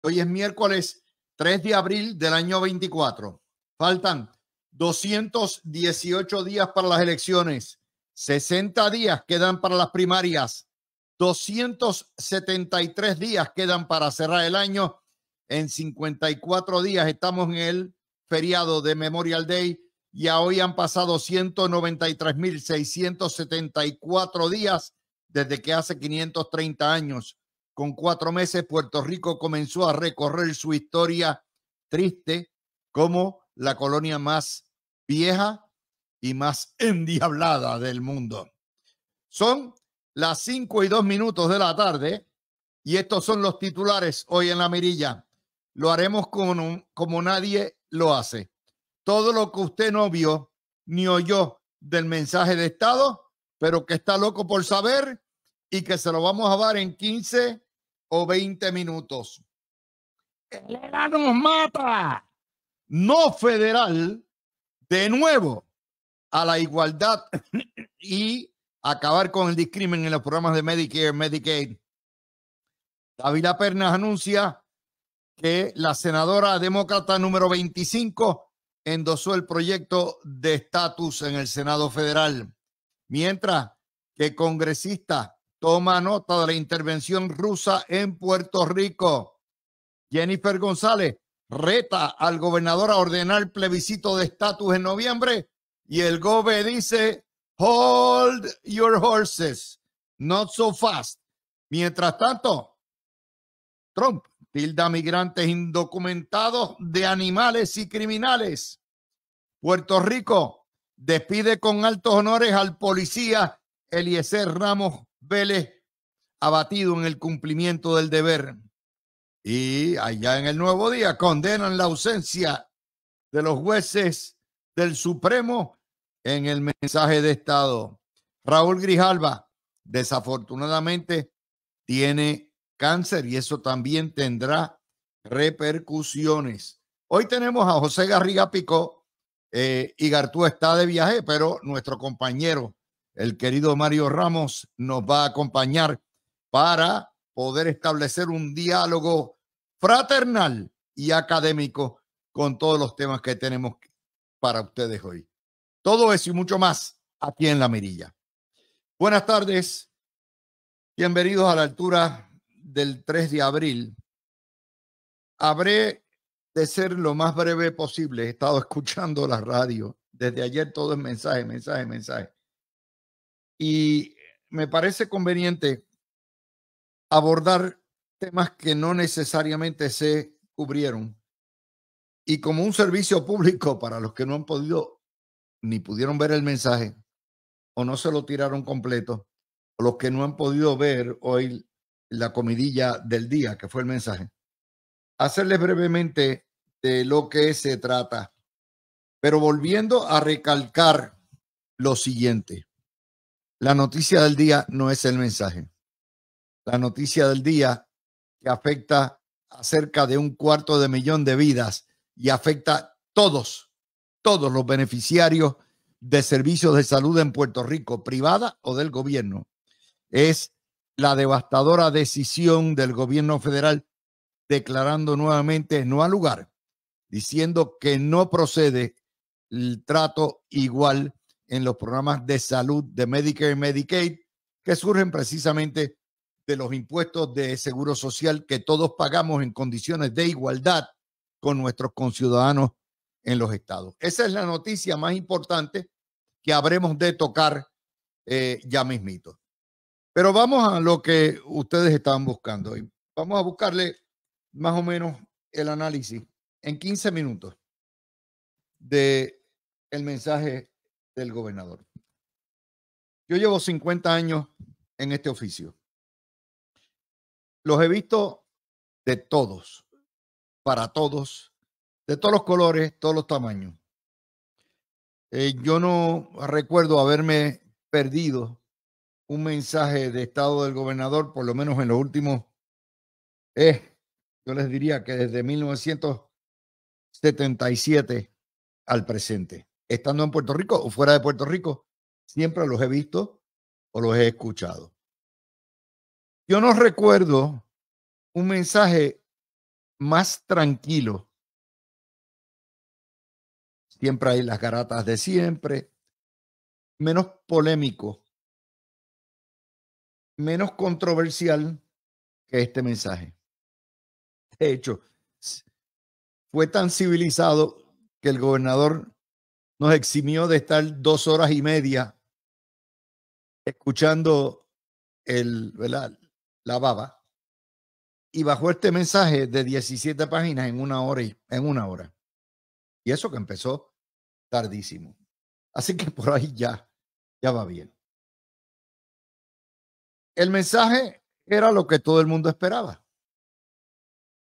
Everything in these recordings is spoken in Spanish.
Hoy es miércoles 3 de abril del año 24. Faltan 218 días para las elecciones. 60 días quedan para las primarias. 273 días quedan para cerrar el año. En 54 días estamos en el feriado de Memorial Day y a hoy han pasado 193.674 días desde que hace 530 años. Con 4 meses, Puerto Rico comenzó a recorrer su historia triste como la colonia más vieja y más endiablada del mundo. Son las 5:02 de la tarde y estos son los titulares hoy en La Mirilla. Lo haremos como nadie lo hace. Todo lo que usted no vio ni oyó del mensaje de Estado, pero que está loco por saber y que se lo vamos a dar en 15 o 20 minutos. El ELA nos mata. No federal, de nuevo, a la igualdad y acabar con el discrimen en los programas de Medicare, Medicaid. Dávila Pernas anuncia que la senadora demócrata número 25 endosó el proyecto de estatus en el Senado federal, mientras que congresista toma nota de la intervención rusa en Puerto Rico. Jennifer González reta al gobernador a ordenar plebiscito de estatus en noviembre y el gobe dice, hold your horses, not so fast. Mientras tanto, Trump tilda a migrantes indocumentados de animales y criminales. Puerto Rico despide con altos honores al policía Eliezer Ramos Vélez, abatido en el cumplimiento del deber. Y allá en el Nuevo Día condenan la ausencia de los jueces del Supremo en el mensaje de Estado. Raúl Grijalva, desafortunadamente, tiene cáncer y eso también tendrá repercusiones. Hoy tenemos a José Garriga Picó. Igartú está de viaje, pero nuestro compañero, el querido Mario Ramos, nos va a acompañar para poder establecer un diálogo fraternal y académico con todos los temas que tenemos para ustedes hoy. Todo eso y mucho más aquí en La Mirilla. Buenas tardes. Bienvenidos a la altura del 3 de abril. Habré de ser lo más breve posible. He estado escuchando la radio. Desde ayer todo es mensaje. Y me parece conveniente abordar temas que no necesariamente se cubrieron. Y como un servicio público para los que no han podido ni pudieron ver el mensaje o no se lo tiraron completo, o los que no han podido ver hoy la comidilla del día, que fue el mensaje, hacerles brevemente de lo que se trata, pero volviendo a recalcar lo siguiente. La noticia del día no es el mensaje. La noticia del día que afecta a cerca de 250,000 de vidas y afecta a todos los beneficiarios de servicios de salud en Puerto Rico, privada o del gobierno, es la devastadora decisión del gobierno federal declarando nuevamente no al lugar, diciendo que no procede el trato igual en los programas de salud de Medicare y Medicaid que surgen precisamente de los impuestos de seguro social que todos pagamos en condiciones de igualdad con nuestros conciudadanos en los estados. Esa es la noticia más importante que habremos de tocar ya mismito. Pero vamos a lo que ustedes estaban buscando y vamos a buscarle más o menos el análisis en 15 minutos de el mensaje del gobernador. Yo llevo 50 años en este oficio. Los he visto de todos, para todos, de todos los colores, todos los tamaños. Yo no recuerdo haberme perdido un mensaje de estado del gobernador, por lo menos en los últimos, yo les diría que desde 1977 al presente, estando en Puerto Rico o fuera de Puerto Rico, siempre los he visto o los he escuchado. Yo no recuerdo un mensaje más tranquilo. Siempre hay las garatas de siempre, menos polémico, menos controversial que este mensaje. De hecho, fue tan civilizado que el gobernador nos eximió de estar 2 horas y media escuchando ¿verdad? La baba, y bajó este mensaje de 17 páginas en una hora. Y eso que empezó tardísimo. Así que por ahí ya va bien. El mensaje era lo que todo el mundo esperaba.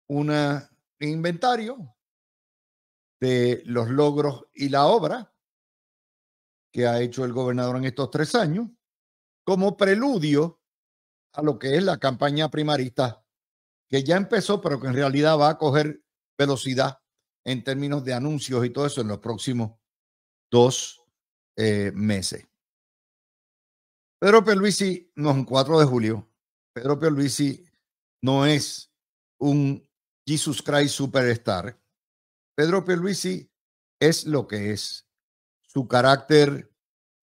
Un inventario de los logros y la obra que ha hecho el gobernador en estos 3 años, como preludio a lo que es la campaña primarista, que ya empezó, pero que en realidad va a coger velocidad en términos de anuncios y todo eso en los próximos 2 meses. Pedro Pierluisi no es un 4 de julio. Pedro Pierluisi no es un Jesus Christ Superstar. Pedro Pierluisi es lo que es. Su carácter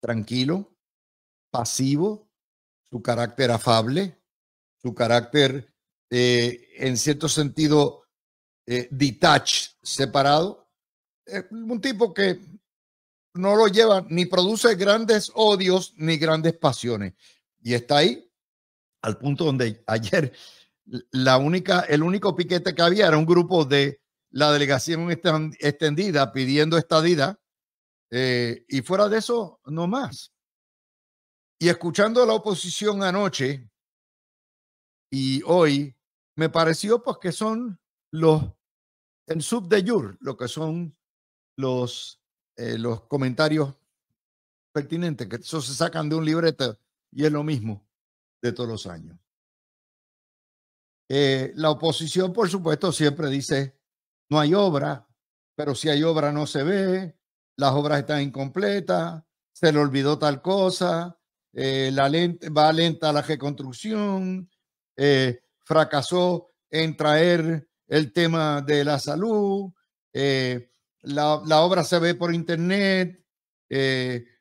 tranquilo, pasivo, su carácter afable, su carácter en cierto sentido detached, separado. Un tipo que no lo lleva, ni produce grandes odios ni grandes pasiones. Y está ahí al punto donde ayer el único piquete que había era un grupo de la delegación extendida pidiendo estadidad, y fuera de eso, no más. Y escuchando a la oposición anoche y hoy, me pareció pues que son el sub de jure, lo que son los comentarios pertinentes, que eso se sacan de un libreto y es lo mismo de todos los años. La oposición, por supuesto, siempre dice, no hay obra, pero si hay obra no se ve, las obras están incompletas, se le olvidó tal cosa, va lenta la reconstrucción, fracasó en traer el tema de la salud, la obra se ve por internet,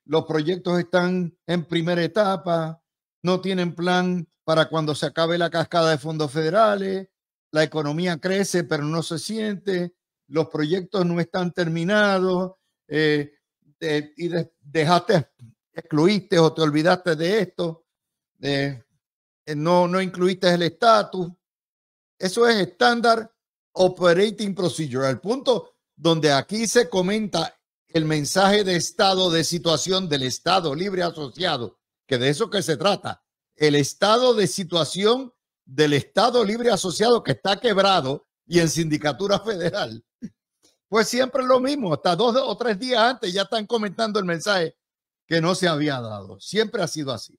los proyectos están en primera etapa, no tienen plan para cuando se acabe la cascada de fondos federales, la economía crece pero no se siente, los proyectos no están terminados, excluiste o te olvidaste de esto, no incluiste el estatus. Eso es estándar operating procedure, al punto donde aquí se comenta el mensaje de estado de situación del Estado Libre Asociado, que de eso que se trata, el estado de situación del Estado Libre Asociado que está quebrado y en sindicatura federal. Pues siempre lo mismo, hasta 2 o 3 días antes ya están comentando el mensaje que no se había dado. Siempre ha sido así.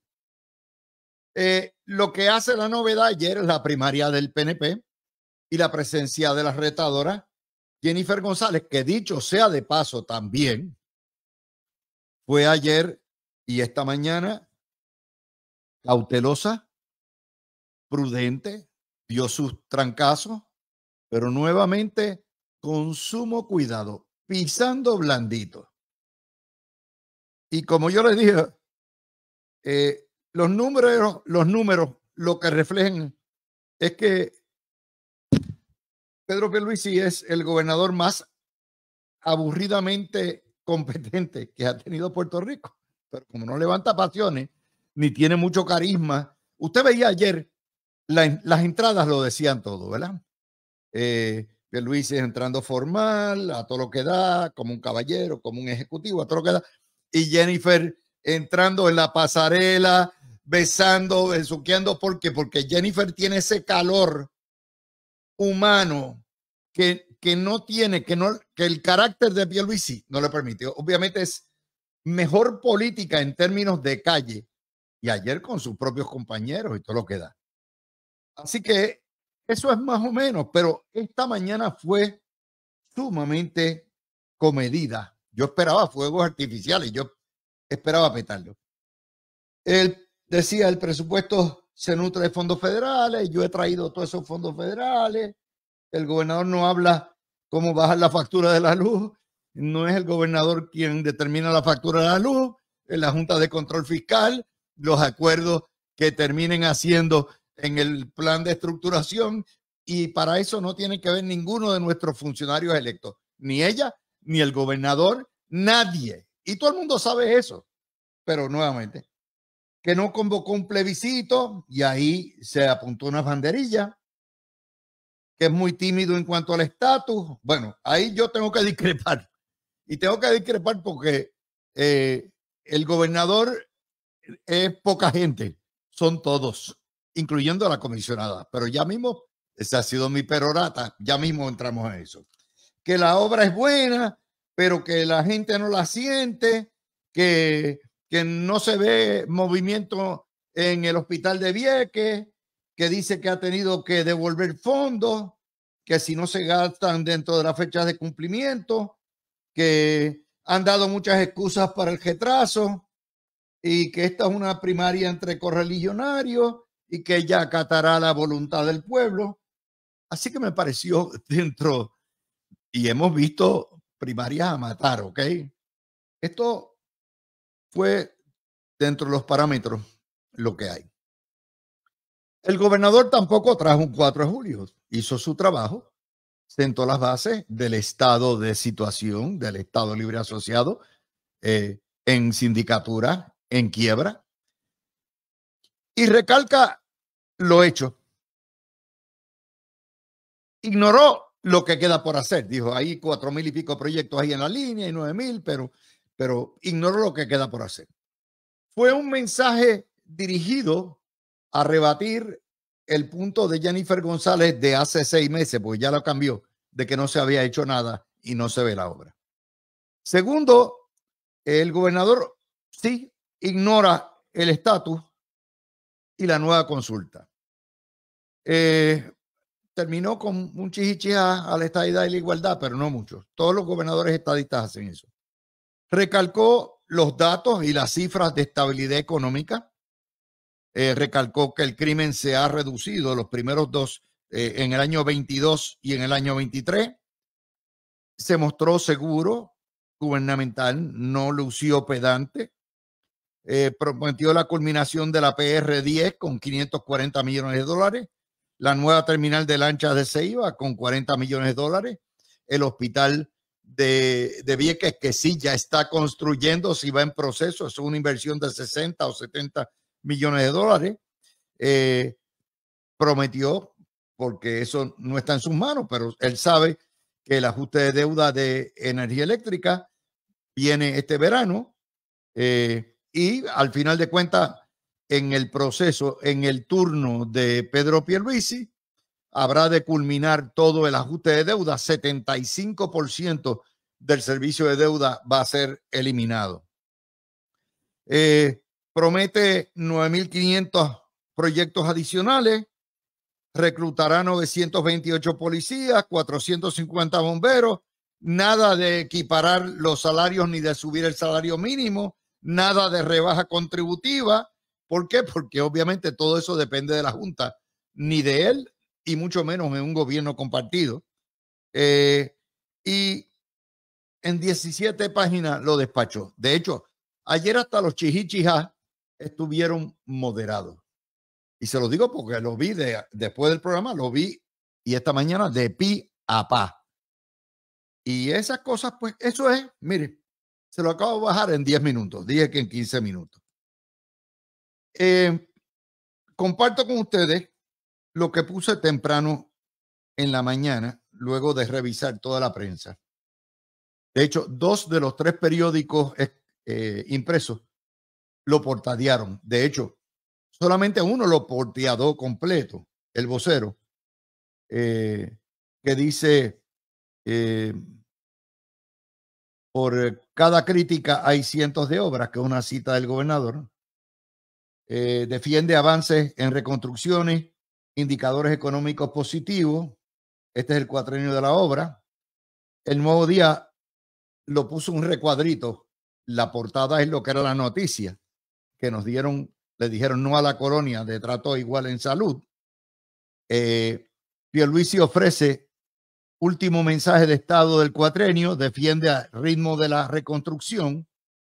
Lo que hace la novedad ayer es la primaria del PNP y la presencia de la retadora Jennifer González, que dicho sea de paso también, fue ayer y esta mañana cautelosa, prudente, dio sus trancazos, pero nuevamente con sumo cuidado, pisando blandito. Y como yo les dije, los números lo que reflejan es que Pedro Pierluisi es el gobernador más aburridamente competente que ha tenido Puerto Rico, pero como no levanta pasiones ni tiene mucho carisma, usted veía ayer las entradas lo decían todo, ¿verdad? Pierluisi entrando formal, a todo lo que da, como un caballero, como un ejecutivo, a todo lo que da, y Jennifer entrando en la pasarela, besando, besuqueando, porque Jennifer tiene ese calor humano que no tiene, que el carácter de Pierluisi no le permite. Obviamente es mejor política en términos de calle, y ayer con sus propios compañeros y todo lo que da. Así que eso es más o menos, pero esta mañana fue sumamente comedida. Yo esperaba fuegos artificiales, yo esperaba petarlo. Él decía, el presupuesto se nutre de fondos federales, yo he traído todos esos fondos federales, El gobernador no habla cómo bajar la factura de la luz. No es el gobernador quien determina la factura de la luz. Es la Junta de Control Fiscal, los acuerdos que terminen haciendo en el plan de estructuración. Y para eso no tiene que ver ninguno de nuestros funcionarios electos. Ni ella, ni el gobernador, nadie. Y todo el mundo sabe eso. Pero nuevamente, que no convocó un plebiscito y ahí se apuntó una banderilla, que es muy tímido en cuanto al estatus. Bueno, ahí yo tengo que discrepar. Y tengo que discrepar porque el gobernador es poca gente, son todos, incluyendo a la comisionada. Pero ya mismo, esa ha sido mi perorata, ya mismo entramos en eso. Que la obra es buena, pero que la gente no la siente, que no se ve movimiento en el hospital de Vieques, que dice que ha tenido que devolver fondos, que si no se gastan dentro de las fechas de cumplimiento, que han dado muchas excusas para el retraso y que esta es una primaria entre correligionarios y que ella acatará la voluntad del pueblo. Así que me pareció dentro, y hemos visto primarias a matar, ¿ok? Esto fue dentro de los parámetros lo que hay. El gobernador tampoco trajo un 4 de julio, hizo su trabajo, sentó las bases del estado de situación, del Estado Libre Asociado, en sindicatura, en quiebra, y recalca lo hecho. Ignoró lo que queda por hacer. Dijo, hay 4,000 y pico proyectos ahí en la línea y 9,000, pero ignoró lo que queda por hacer. Fue un mensaje dirigido a rebatir el punto de Jennifer González de hace 6 meses, pues ya lo cambió, de que no se había hecho nada y no se ve la obra. Segundo, el gobernador sí ignora el estatus y la nueva consulta. Terminó con un chichichá a la estadidad y la igualdad, pero no muchos. Todos los gobernadores estadistas hacen eso. Recalcó los datos y las cifras de estabilidad económica. Recalcó que el crimen se ha reducido los primeros dos en el año 22 y en el año 23. Se mostró seguro, gubernamental, no lució pedante. Prometió la culminación de la PR10 con 540 millones de dólares, la nueva terminal de lanchas de Ceiba con 40 millones de dólares, el hospital de Vieques, que sí ya está construyendo, si va en proceso, es una inversión de 60 o 70 millones de dólares. Prometió, porque eso no está en sus manos, pero él sabe que el ajuste de deuda de energía eléctrica viene este verano. Y al final de cuentas, en el proceso, en el turno de Pedro Pierluisi, habrá de culminar todo el ajuste de deuda. 75% del servicio de deuda va a ser eliminado. Promete 9,500 proyectos adicionales, reclutará 928 policías, 450 bomberos, nada de equiparar los salarios ni de subir el salario mínimo, nada de rebaja contributiva. ¿Por qué? Porque obviamente todo eso depende de la Junta, ni de él y mucho menos en un gobierno compartido. Y en 17 páginas lo despachó. De hecho, ayer hasta los chichichijá estuvieron moderados. Y se lo digo porque lo vi después del programa, lo vi y esta mañana de pi a pa. Y esas cosas, pues eso es, mire, se lo acabo de bajar en 10 minutos, dije que en 15 minutos. Comparto con ustedes lo que puse temprano en la mañana, luego de revisar toda la prensa. De hecho, 2 de los 3 periódicos impresos lo portadearon. De hecho, solamente uno lo porteadó completo, El Vocero, que dice, por cada crítica hay cientos de obras, que es una cita del gobernador. Defiende avances en reconstrucciones, indicadores económicos positivos. Este es el cuatrienio de la obra. El Nuevo Día lo puso un recuadrito. La portada es lo que era la noticia que nos dieron, le dijeron no a la colonia de trato igual en salud. Pierluisi ofrece último mensaje de estado del cuatrenio, defiende al ritmo de la reconstrucción.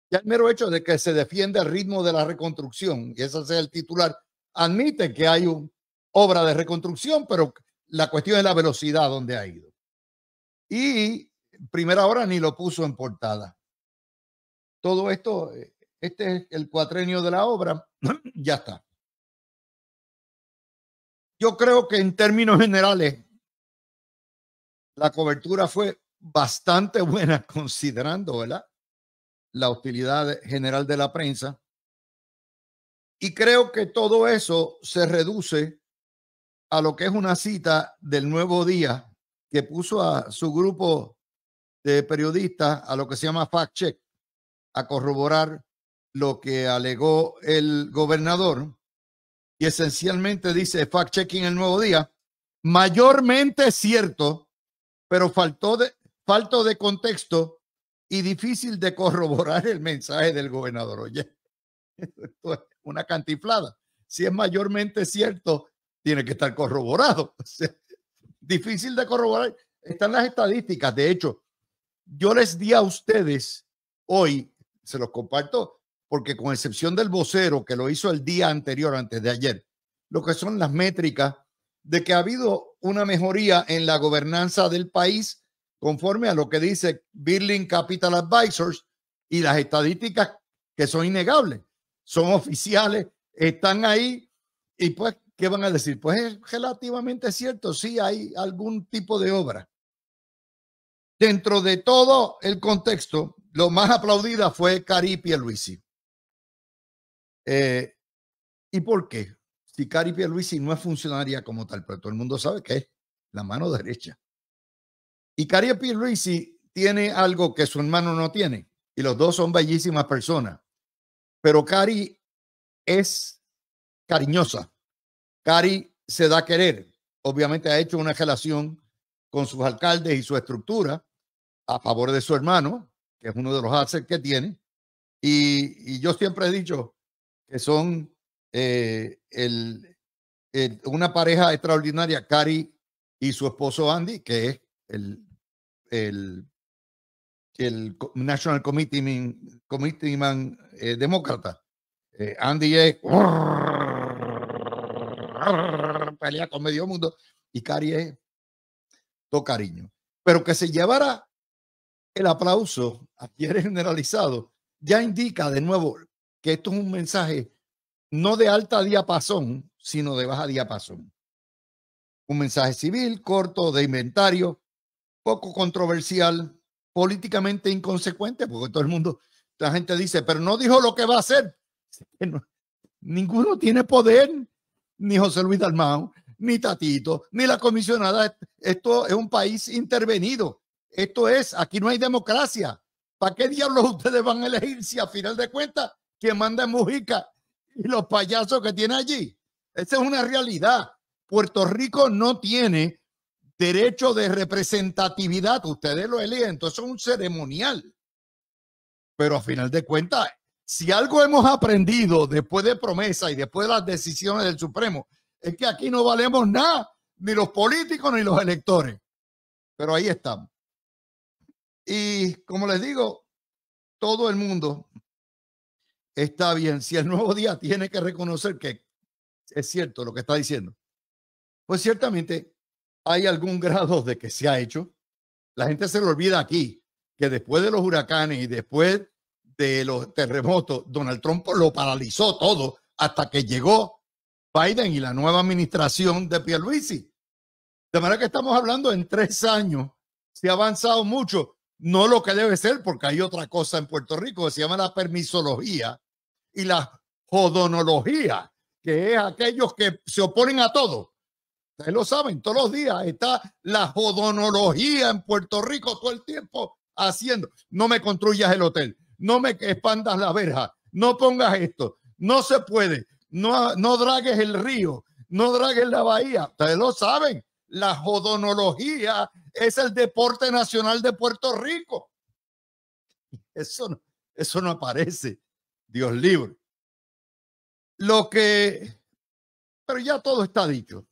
Ya el mero hecho de que se defiende el ritmo de la reconstrucción, y ese sea el titular, admite que hay una obra de reconstrucción, pero la cuestión es la velocidad donde ha ido. Y primera hora ni lo puso en portada. Todo esto, este es el cuatrenio de la obra, ya está. Yo creo que en términos generales la cobertura fue bastante buena considerando, ¿verdad?, la hostilidad general de la prensa. Y creo que todo eso se reduce a lo que es una cita del Nuevo Día que puso a su grupo de periodistas a lo que se llama fact check, a corroborar lo que alegó el gobernador. Y esencialmente dice fact checking el Nuevo Día, mayormente cierto, pero falto de contexto y difícil de corroborar el mensaje del gobernador. Oye, esto es una cantiflada. Si es mayormente cierto, tiene que estar corroborado. O sea, difícil de corroborar. Están las estadísticas. De hecho, yo les di a ustedes hoy, se los comparto, porque con excepción del vocero que lo hizo el día anterior, antes de ayer, lo que son las métricas de que ha habido una mejoría en la gobernanza del país conforme a lo que dice Birling Capital Advisors, y las estadísticas que son innegables, son oficiales, están ahí. Y pues, ¿qué van a decir? Pues es relativamente cierto, sí hay algún tipo de obra. Dentro de todo el contexto, lo más aplaudida fue Cari Pierluisi. ¿Y por qué? Si Cari Pierluisi no es funcionaria como tal, pero todo el mundo sabe que es la mano derecha. Y Cari Pierluisi tiene algo que su hermano no tiene, y los dos son bellísimas personas, pero Cari es cariñosa. Cari se da a querer. Obviamente ha hecho una relación con sus alcaldes y su estructura a favor de su hermano, que es uno de los assets que tiene. Y yo siempre he dicho que son una pareja extraordinaria, Cari y su esposo Andy, que es el National Committeeman demócrata. Andy es pelea con medio mundo y Cari es todo cariño. Pero que se llevara el aplauso adquiere generalizado, ya indica de nuevo que esto es un mensaje no de alta diapasón, sino de baja diapasón. Un mensaje civil, corto, de inventario, poco controversial, políticamente inconsecuente, porque todo el mundo, la gente dice, pero no dijo lo que va a hacer. No, ninguno tiene poder, ni José Luis Dalmau, ni Tatito, ni la comisionada. Esto es un país intervenido. Esto es, aquí no hay democracia. ¿Para qué diablos ustedes van a elegir si a final de cuentas quien manda es Mujica y los payasos que tiene allí? Esa es una realidad. Puerto Rico no tiene derecho de representatividad. Ustedes lo eligen, entonces es un ceremonial. Pero a final de cuentas, si algo hemos aprendido después de promesa y después de las decisiones del Supremo, es que aquí no valemos nada, ni los políticos ni los electores. Pero ahí estamos. Y como les digo, todo el mundo está bien. Si el Nuevo Día tiene que reconocer que es cierto lo que está diciendo, pues ciertamente hay algún grado de que se ha hecho. La gente se le olvida aquí que después de los huracanes y después de los terremotos, Donald Trump lo paralizó todo hasta que llegó Biden y la nueva administración de Pierluisi. De manera que estamos hablando en 3 años. Se ha avanzado mucho, no lo que debe ser, porque hay otra cosa en Puerto Rico que se llama la permisología y la jodonología, que es aquellos que se oponen a todo. Ustedes lo saben, todos los días está la jodonología en Puerto Rico todo el tiempo haciendo. No me construyas el hotel, no me expandas la verja, no pongas esto, no se puede, no dragues el río, no dragues la bahía. Ustedes lo saben, la jodonología es el deporte nacional de Puerto Rico. Eso no aparece, Dios libre. Pero ya todo está dicho.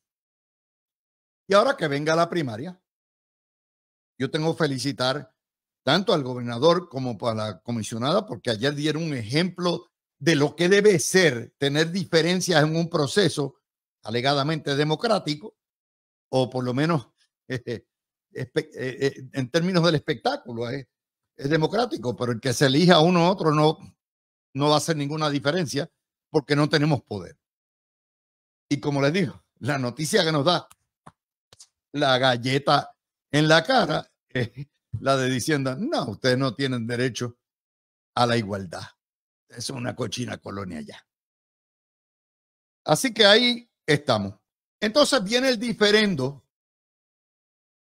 Y ahora que venga la primaria, Yo tengo que felicitar tanto al gobernador como a la comisionada, porque ayer dieron un ejemplo de lo que debe ser tener diferencias en un proceso alegadamente democrático, o por lo menos en términos del espectáculo es democrático, pero el que se elija a uno u otro no va a hacer ninguna diferencia porque no tenemos poder. Y como les digo, la noticia que nos da la galleta en la cara es la de diciendo, no, ustedes no tienen derecho a la igualdad. Es una cochina colonia ya. Así que ahí estamos. Entonces viene el diferendo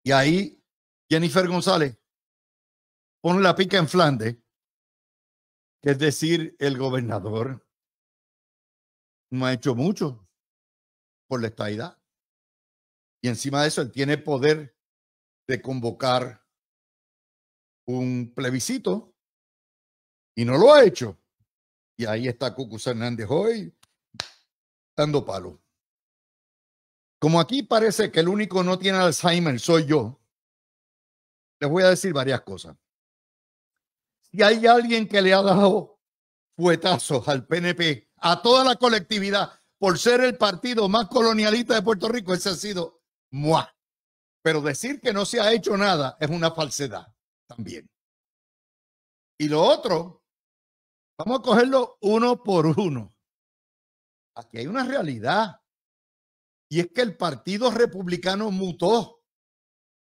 y ahí Jennifer González pone la pica en Flandes, que es decir, el gobernador no ha hecho mucho por la estadidad. Y encima de eso, él tiene poder de convocar un plebiscito y no lo ha hecho. Y ahí está Cucuz Hernández hoy dando palo. Como aquí parece que el único no tiene Alzheimer soy yo, les voy a decir varias cosas. Si hay alguien que le ha dado fuetazos al PNP, a toda la colectividad, por ser el partido más colonialista de Puerto Rico, ese ha sido ¡mua! Pero decir que no se ha hecho nada es una falsedad también. Y lo otro, vamos a cogerlo uno por uno. Aquí hay una realidad. Y es que el Partido Republicano mutó.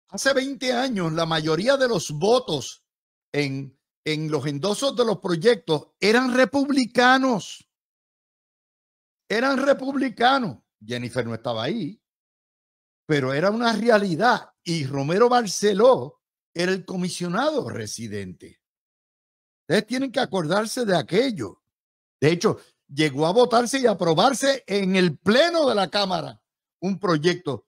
Hace 20 años, la mayoría de los votos en los endosos de los proyectos eran republicanos. Eran republicanos. Jennifer no estaba ahí, pero era una realidad. Y Romero Barceló era el comisionado residente. Ustedes tienen que acordarse de aquello. De hecho, llegó a votarse y aprobarse en el pleno de la Cámara un proyecto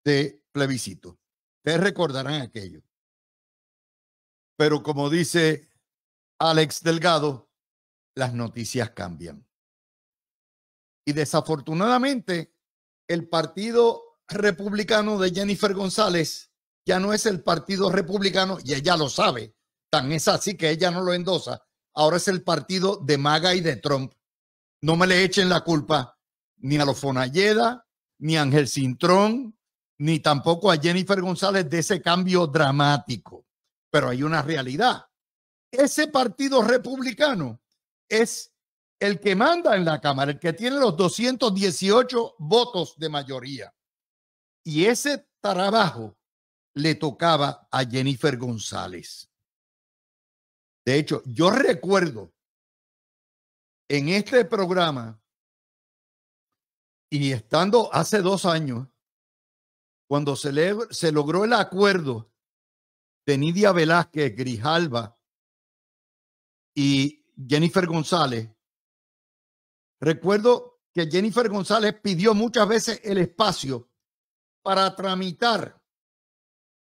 de plebiscito. Ustedes recordarán aquello. Pero como dice Alex Delgado, las noticias cambian. Y desafortunadamente, el Partido Republicano de Jennifer González ya no es el Partido Republicano, y ella lo sabe. Tan es así que ella no lo endosa. Ahora es el partido de MAGA y de Trump. No me le echen la culpa ni a los Fonalleda, ni a Ángel Cintrón, ni tampoco a Jennifer González de ese cambio dramático. Pero hay una realidad. Ese partido republicano es el que manda en la Cámara, el que tiene los 218 votos de mayoría. Y ese trabajo le tocaba a Jennifer González. De hecho, yo recuerdo en este programa y estando hace 2 años, cuando se logró el acuerdo de Nidia Velázquez, Grijalva y Jennifer González, recuerdo que Jennifer González pidió muchas veces el espacio para tramitar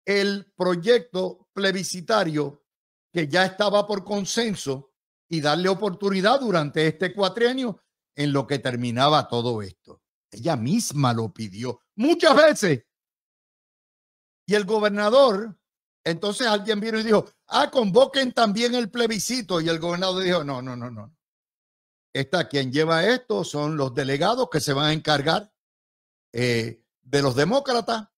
el proyecto plebiscitario que ya estaba por consenso y darle oportunidad durante este cuatrienio en lo que terminaba todo esto. Ella misma lo pidió muchas veces. Y el gobernador, entonces alguien vino y dijo, convoquen también el plebiscito. Y el gobernador dijo, no. Quien lleva esto son los delegados que se van a encargar de los demócratas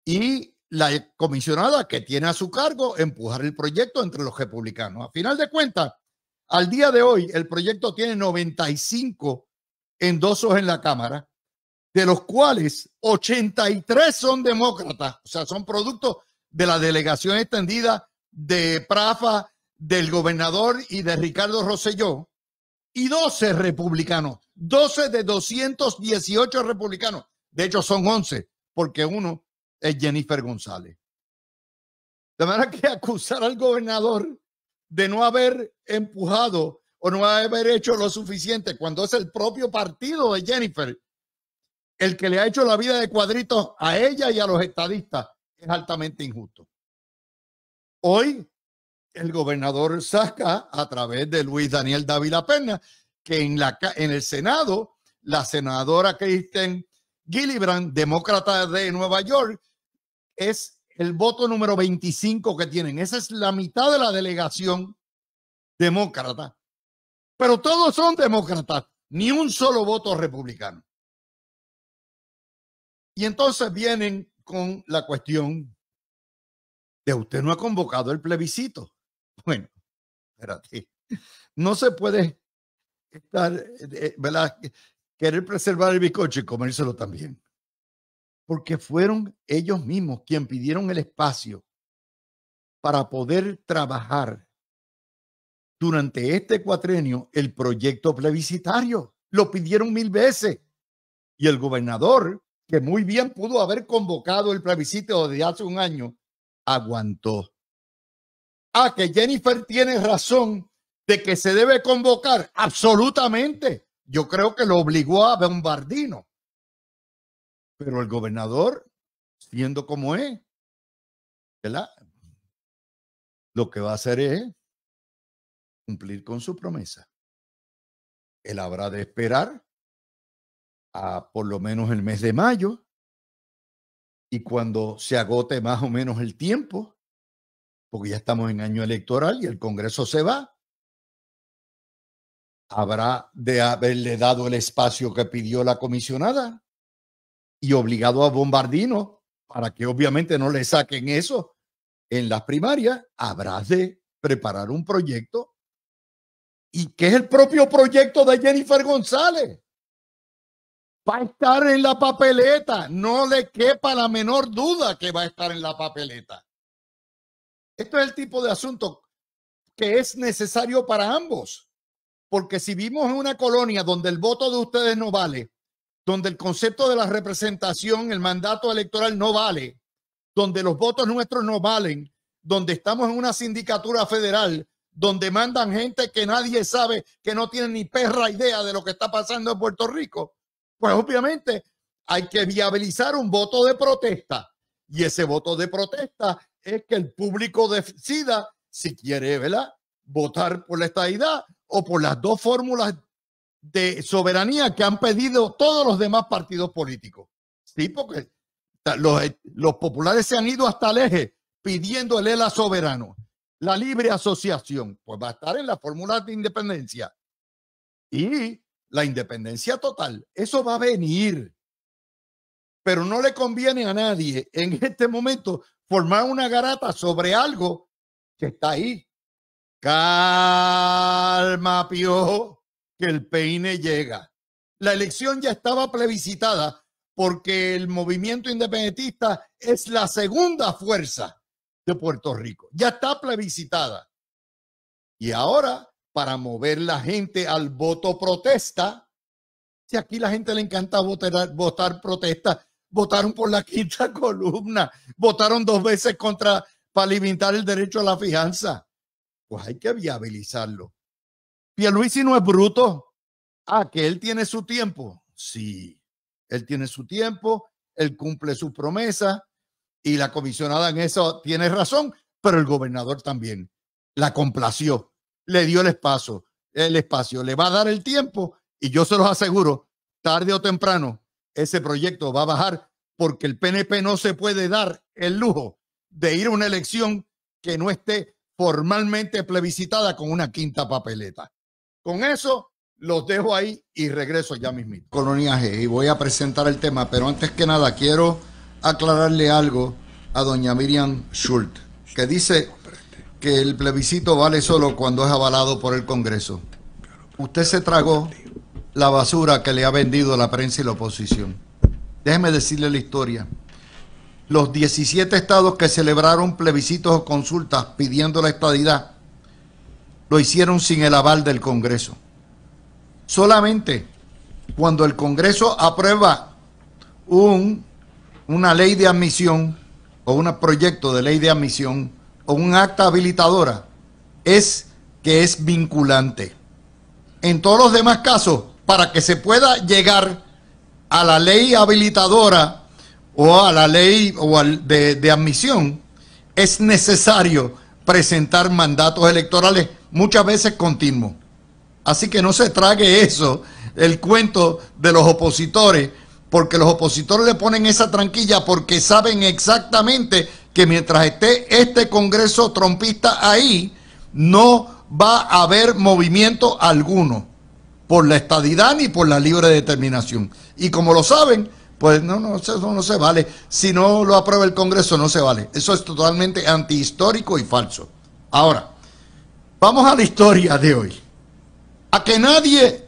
y la comisionada que tiene a su cargo empujar el proyecto entre los republicanos. A final de cuentas, al día de hoy, el proyecto tiene 95 endosos en la Cámara, de los cuales 83 son demócratas, o sea, son productos de la delegación extendida de Prafa, del gobernador y de Ricardo Rosselló, y 12 republicanos, 12 de 218 republicanos. De hecho, son 11, porque uno es Jennifer González. De manera que acusar al gobernador de no haber empujado o no haber hecho lo suficiente cuando es el propio partido de Jennifer el que le ha hecho la vida de cuadritos a ella y a los estadistas es altamente injusto. Hoy el gobernador saca a través de Luis Daniel Dávila Perna que en el Senado la senadora Kristen Gillibrand, demócrata de Nueva York, es el voto número 25 que tienen. Esa es la mitad de la delegación demócrata. Pero todos son demócratas, ni un solo voto republicano. Y entonces vienen con la cuestión de usted no ha convocado el plebiscito. Bueno, espérate, no se puede estar, ¿verdad? Querer preservar el bizcocho y comérselo también. Porque fueron ellos mismos quienes pidieron el espacio para poder trabajar durante este cuatrenio el proyecto plebiscitario. Lo pidieron 1000 veces. Y el gobernador, que muy bien pudo haber convocado el plebiscito desde hace un año, aguantó. Que Jennifer tiene razón de que se debe convocar. Absolutamente. Yo creo que lo obligó a Bombardino. Pero el gobernador, siendo como es, ¿verdad? Lo que va a hacer es cumplir con su promesa. Él habrá de esperar a por lo menos el mes de mayo, y cuando se agote más o menos el tiempo, porque ya estamos en año electoral y el Congreso se va, habrá de haberle dado el espacio que pidió la comisionada y obligado a Bombardino para que obviamente no le saquen eso en las primarias. Habrá de preparar un proyecto, y que es el propio proyecto de Jennifer González. Va a estar en la papeleta, no le quepa la menor duda que va a estar en la papeleta. Esto es el tipo de asunto que es necesario para ambos, porque si vivimos en una colonia donde el voto de ustedes no vale, donde el concepto de la representación, el mandato electoral no vale, donde los votos nuestros no valen, donde estamos en una sindicatura federal, donde mandan gente que nadie sabe, que no tiene ni perra idea de lo que está pasando en Puerto Rico, pues obviamente hay que viabilizar un voto de protesta. Y ese voto de protesta es que el público decida si quiere, ¿verdad?, votar por la estadidad o por las dos fórmulas de soberanía que han pedido todos los demás partidos políticos. Sí, porque los populares se han ido hasta el eje pidiendo el ELA soberano, la libre asociación, pues va a estar en la fórmula de independencia y la independencia total. Eso va a venir, pero no le conviene a nadie en este momento formar una garata sobre algo que está ahí. Calma, Piojo, que el peine llega. La elección ya estaba plebiscitada porque el movimiento independentista es la segunda fuerza de Puerto Rico. Ya está plebiscitada. Y ahora, para mover la gente al voto protesta, si aquí la gente le encanta votar protesta, votaron por la quinta columna, votaron 2 veces para limitar el derecho a la fianza. Pues hay que viabilizarlo. Pierluisi no es bruto. Que él tiene su tiempo. Sí, él tiene su tiempo, él cumple su promesa y la comisionada en eso tiene razón, pero el gobernador también la complació, le dio el espacio, le va a dar el tiempo y yo se los aseguro, tarde o temprano ese proyecto va a bajar, porque el PNP no se puede dar el lujo de ir a una elección que no esté formalmente plebiscitada con una quinta papeleta. Con eso los dejo ahí y regreso ya mismito. Colonia G, y voy a presentar el tema, pero antes que nada quiero aclararle algo a doña Miriam Schultz, que dice que el plebiscito vale solo cuando es avalado por el Congreso. Usted se tragó la basura que le ha vendido la prensa y la oposición. Déjeme decirle la historia. Los 17 estados que celebraron plebiscitos o consultas pidiendo la estadidad lo hicieron sin el aval del Congreso. Solamente cuando el Congreso aprueba una ley de admisión o un proyecto de ley de admisión o un acta habilitadora es que es vinculante. En todos los demás casos, para que se pueda llegar a la ley habilitadora o a la ley de admisión, es necesario presentar mandatos electorales, muchas veces continuos. Así que no se trague eso, el cuento de los opositores, porque los opositores le ponen esa tranquilla porque saben exactamente que mientras esté este Congreso trompista ahí, no va a haber movimiento alguno por la estadidad ni por la libre determinación. Y como lo saben, pues eso no se vale. Si no lo aprueba el Congreso, no se vale. Eso es totalmente antihistórico y falso. Ahora, vamos a la historia de hoy. A que nadie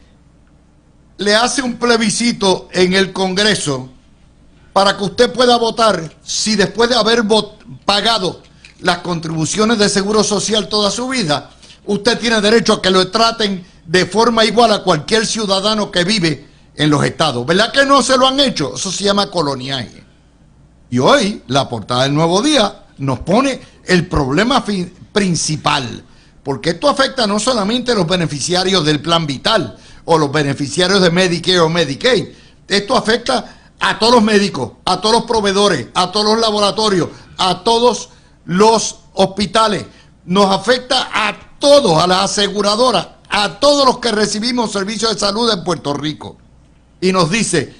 le hace un plebiscito en el Congreso para que usted pueda votar si después de haber pagado las contribuciones de seguro social toda su vida, usted tiene derecho a que lo traten de forma igual a cualquier ciudadano que vive en los estados. ¿Verdad que no se lo han hecho? Eso se llama coloniaje. Y hoy la portada del Nuevo Día nos pone el problema principal, porque esto afecta no solamente a los beneficiarios del Plan Vital o los beneficiarios de Medicare o Medicaid. Esto afecta a todos los médicos, a todos los proveedores, a todos los laboratorios, a todos los hospitales. Nos afecta a todos, a las aseguradoras, a todos los que recibimos servicios de salud en Puerto Rico. Y nos dice,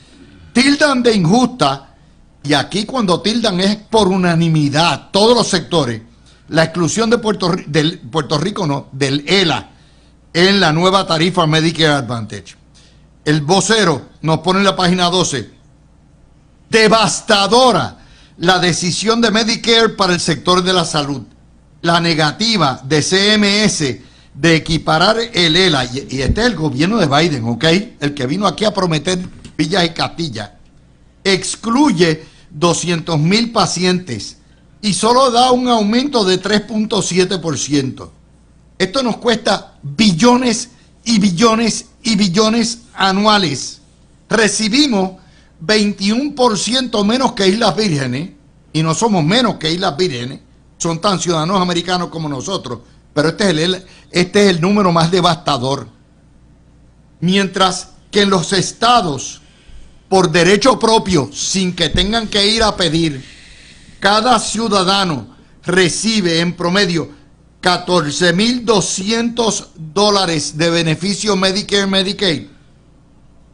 tildan de injusta, y aquí cuando tildan es por unanimidad, todos los sectores, la exclusión de del ELA, en la nueva tarifa Medicare Advantage. El vocero nos pone en la página 12, devastadora la decisión de Medicare para el sector de la salud. La negativa de CMS de equiparar el ELA, y este es el gobierno de Biden, ¿ok? El que vino aquí a prometer villas y castillas, excluye 200,000 pacientes y solo da un aumento de 3.7%. Esto nos cuesta billones y billones y billones anuales. Recibimos 21% menos que Islas Vírgenes, y no somos menos que Islas Vírgenes, son tan ciudadanos americanos como nosotros, pero este es el número más devastador. Mientras que en los estados, por derecho propio, sin que tengan que ir a pedir, cada ciudadano recibe en promedio $14,200 de beneficio Medicare, Medicaid.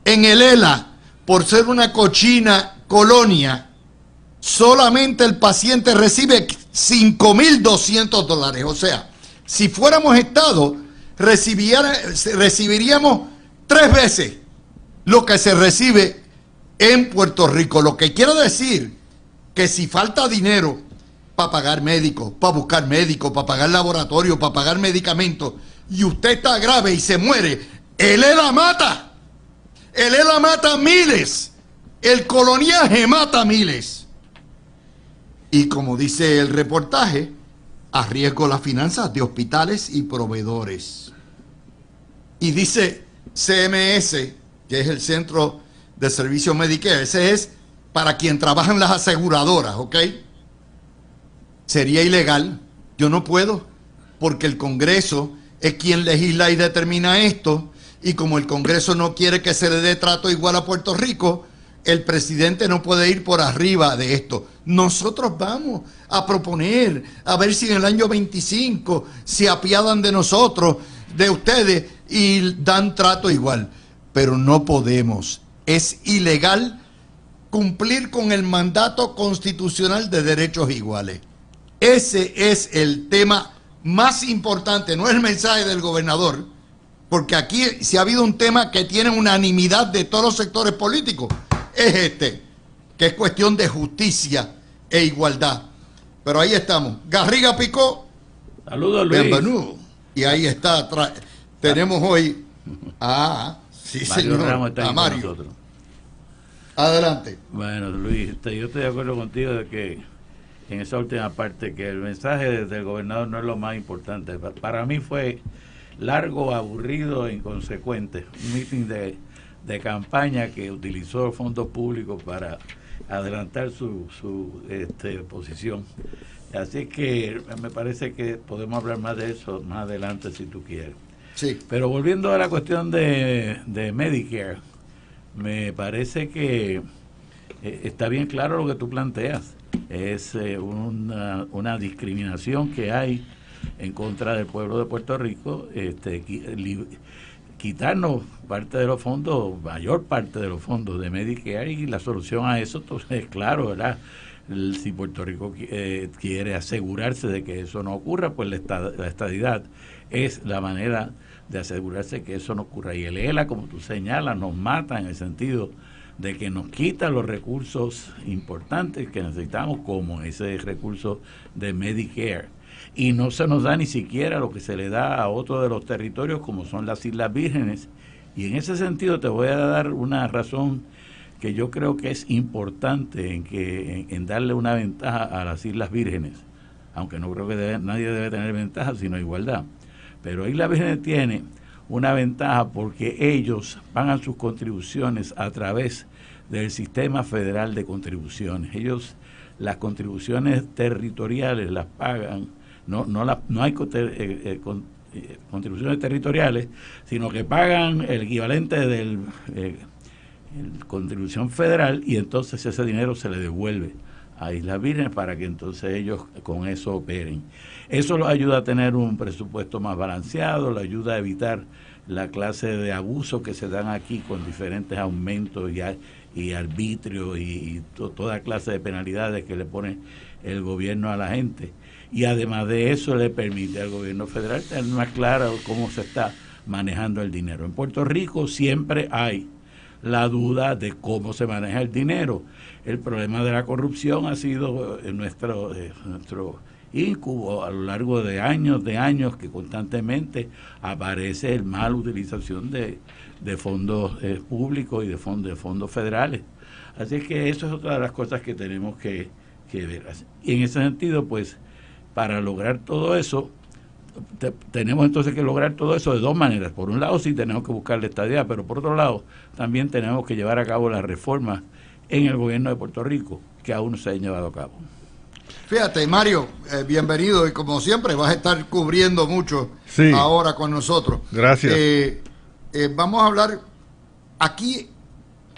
En el ELA, por ser una cochina colonia, solamente el paciente recibe $5,200. O sea, si fuéramos estado, recibiríamos 3 veces lo que se recibe en Puerto Rico. Lo que quiero decir que si falta dinero para pagar médicos, para buscar médicos, para pagar laboratorio, para pagar medicamentos, y usted está grave y se muere, el ELA mata. El ELA mata miles. El coloniaje mata miles. Y como dice el reportaje, arriesgo las finanzas de hospitales y proveedores. Y dice CMS, que es el Centro de Servicios Medicare, ese es para quien trabajan las aseguradoras, ¿ok? Sería ilegal. Yo no puedo, porque el Congreso es quien legisla y determina esto, y como el Congreso no quiere que se le dé trato igual a Puerto Rico, el presidente no puede ir por arriba de esto. Nosotros vamos a proponer, a ver si en el año 25 se apiadan de nosotros, de ustedes, y dan trato igual. Pero no podemos. Es ilegal cumplir con el mandato constitucional de derechos iguales. Ese es el tema más importante, no es el mensaje del gobernador, porque aquí si ha habido un tema que tiene unanimidad de todos los sectores políticos, es este, que es cuestión de justicia e igualdad. Pero ahí estamos. Garriga picó. Saludos, Luis. Bienvenido. Y ahí está. Tenemos hoy sí, Mario señor, Ramos está a con Mario. nosotros. Adelante. Bueno, Luis, yo estoy de acuerdo contigo de que en esa última parte, que el mensaje del gobernador no es lo más importante. Para mí fue largo, aburrido e inconsecuente. Un meeting de campaña que utilizó fondos públicos para adelantar su posición. Así que me parece que podemos hablar más de eso más adelante si tú quieres. Sí. Pero volviendo a la cuestión de Medicare, me parece que está bien claro lo que tú planteas. Es una discriminación que hay en contra del pueblo de Puerto Rico, quitarnos parte de los fondos, mayor parte de los fondos de Medicare, y la solución a eso es claro, ¿verdad? Si Puerto Rico quiere asegurarse de que eso no ocurra, pues la estadidad es la manera de asegurarse que eso no ocurra. Y el ELA, como tú señalas, nos mata en el sentido de que nos quita los recursos importantes que necesitamos, como ese recurso de Medicare, y no se nos da ni siquiera lo que se le da a otro de los territorios, como son las Islas Vírgenes. Y en ese sentido te voy a dar una razón que yo creo que es importante en darle una ventaja a las Islas Vírgenes, aunque no creo que nadie debe tener ventaja, sino igualdad. Pero Islas Vírgenes tiene una ventaja porque ellos pagan sus contribuciones a través del sistema federal de contribuciones. Ellos las contribuciones territoriales las pagan, no hay contribuciones territoriales, sino que pagan el equivalente del contribución federal, y entonces ese dinero se le devuelve a Islas Vírgenes para que entonces ellos con eso operen. Eso los ayuda a tener un presupuesto más balanceado, los ayuda a evitar la clase de abusos que se dan aquí con diferentes aumentos y arbitrio y toda clase de penalidades que le pone el gobierno a la gente. Y además de eso le permite al gobierno federal tener más claro cómo se está manejando el dinero. En Puerto Rico siempre hay la duda de cómo se maneja el dinero. El problema de la corrupción ha sido nuestro íncubo a lo largo de años que constantemente aparece el mal utilización de fondos públicos y de fondos federales. Así es que eso es otra de las cosas que tenemos que ver. Y en ese sentido, pues, para lograr todo eso, tenemos entonces que lograr todo eso de dos maneras. Por un lado, sí tenemos que buscar la estadidad, pero por otro lado, también tenemos que llevar a cabo las reformas en el gobierno de Puerto Rico, que aún no se han llevado a cabo. Fíjate, Mario, bienvenido, y como siempre vas a estar cubriendo mucho ahora con nosotros. Gracias. Vamos a hablar, aquí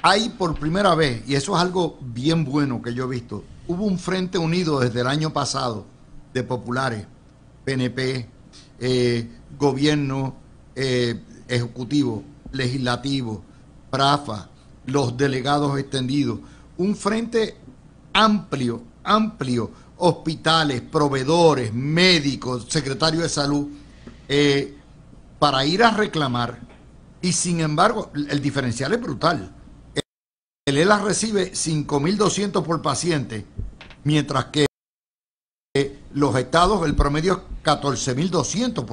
hay por primera vez, y eso es algo bien bueno que yo he visto, hubo un frente unido desde el año pasado de populares, PNP, gobierno ejecutivo, legislativo, PRAFA, los delegados extendidos, un frente amplio, hospitales, proveedores, médicos, secretarios de salud, para ir a reclamar. Y sin embargo, el diferencial es brutal. El ELA recibe 5.200 por paciente, mientras que los estados, el promedio es 14.200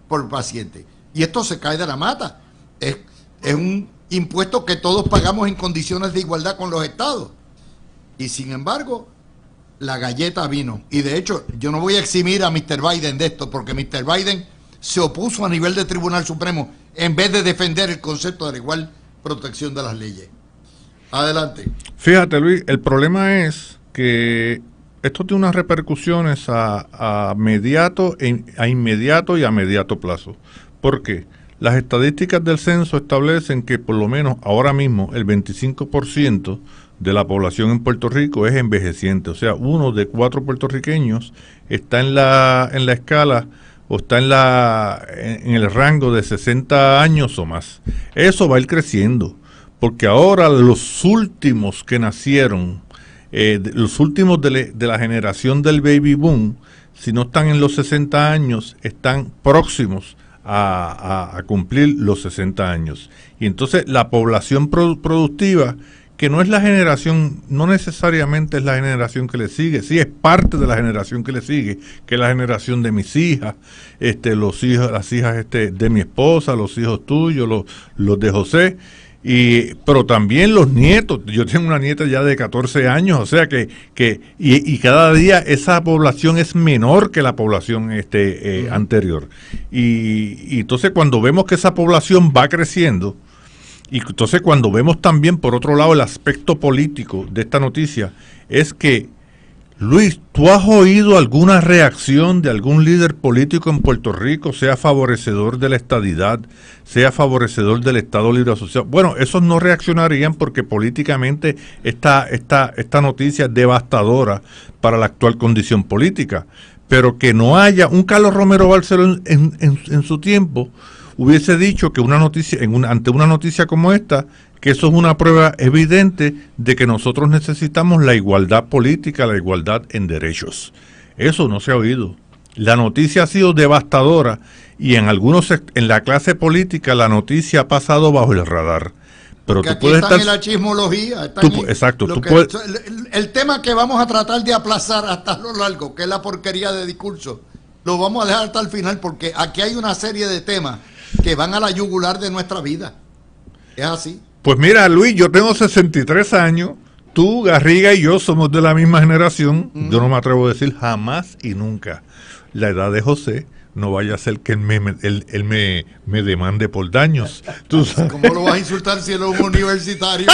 por paciente. Y esto se cae de la mata. Es un impuesto que todos pagamos en condiciones de igualdad con los estados. Y sin embargo, la galleta vino. Y de hecho, yo no voy a eximir a Mr. Biden de esto, porque Mr. Biden se opuso a nivel de Tribunal Supremo en vez de defender el concepto de la igual protección de las leyes. Adelante. Fíjate, Luis, el problema es que esto tiene unas repercusiones a inmediato y a mediato plazo. ¿Por qué? Las estadísticas del censo establecen que por lo menos ahora mismo el 25% de la población en Puerto Rico es envejeciente. O sea, 1 de 4 puertorriqueños está en la escala o está en el rango de 60 años o más. Eso va a ir creciendo, porque ahora los últimos que nacieron, los últimos de la generación del baby boom, si no están en los 60 años, están próximos a cumplir los 60 años. Y entonces la población productiva, que no es la generación, no necesariamente es la generación que le sigue, sí es parte de la generación que le sigue, que es la generación de mis hijas, los hijos, las hijas de mi esposa, los hijos tuyos, los de José, pero también los nietos. Yo tengo una nieta ya de 14 años, o sea que cada día esa población es menor que la población anterior. Y entonces cuando vemos que esa población va creciendo, y entonces cuando vemos también por otro lado el aspecto político de esta noticia, es que, Luis, ¿tú has oído alguna reacción de algún líder político en Puerto Rico, sea favorecedor de la estadidad, sea favorecedor del Estado Libre Asociado? Bueno, esos no reaccionarían porque políticamente esta noticia es devastadora para la actual condición política. Pero que no haya un Carlos Romero Barceló en su tiempo, hubiese dicho que una noticia, ante una noticia como esta, que eso es una prueba evidente de que nosotros necesitamos la igualdad política, la igualdad en derechos. Eso no se ha oído. La noticia ha sido devastadora y en la clase política la noticia ha pasado bajo el radar. Pero tú puedes estar en la chismología. Exacto. El tema que vamos a tratar de aplazar hasta lo largo, que es la porquería de discurso, lo vamos a dejar hasta el final porque aquí hay una serie de temas que van a la yugular de nuestra vida. Es así. Pues mira, Luis, yo tengo 63 años. Tú, Garriga y yo somos de la misma generación. Yo no me atrevo a decir jamás y nunca la edad de José. No vaya a ser que él me demande por daños. ¿Tú sabes? ¿Cómo lo vas a insultar si él es un universitario?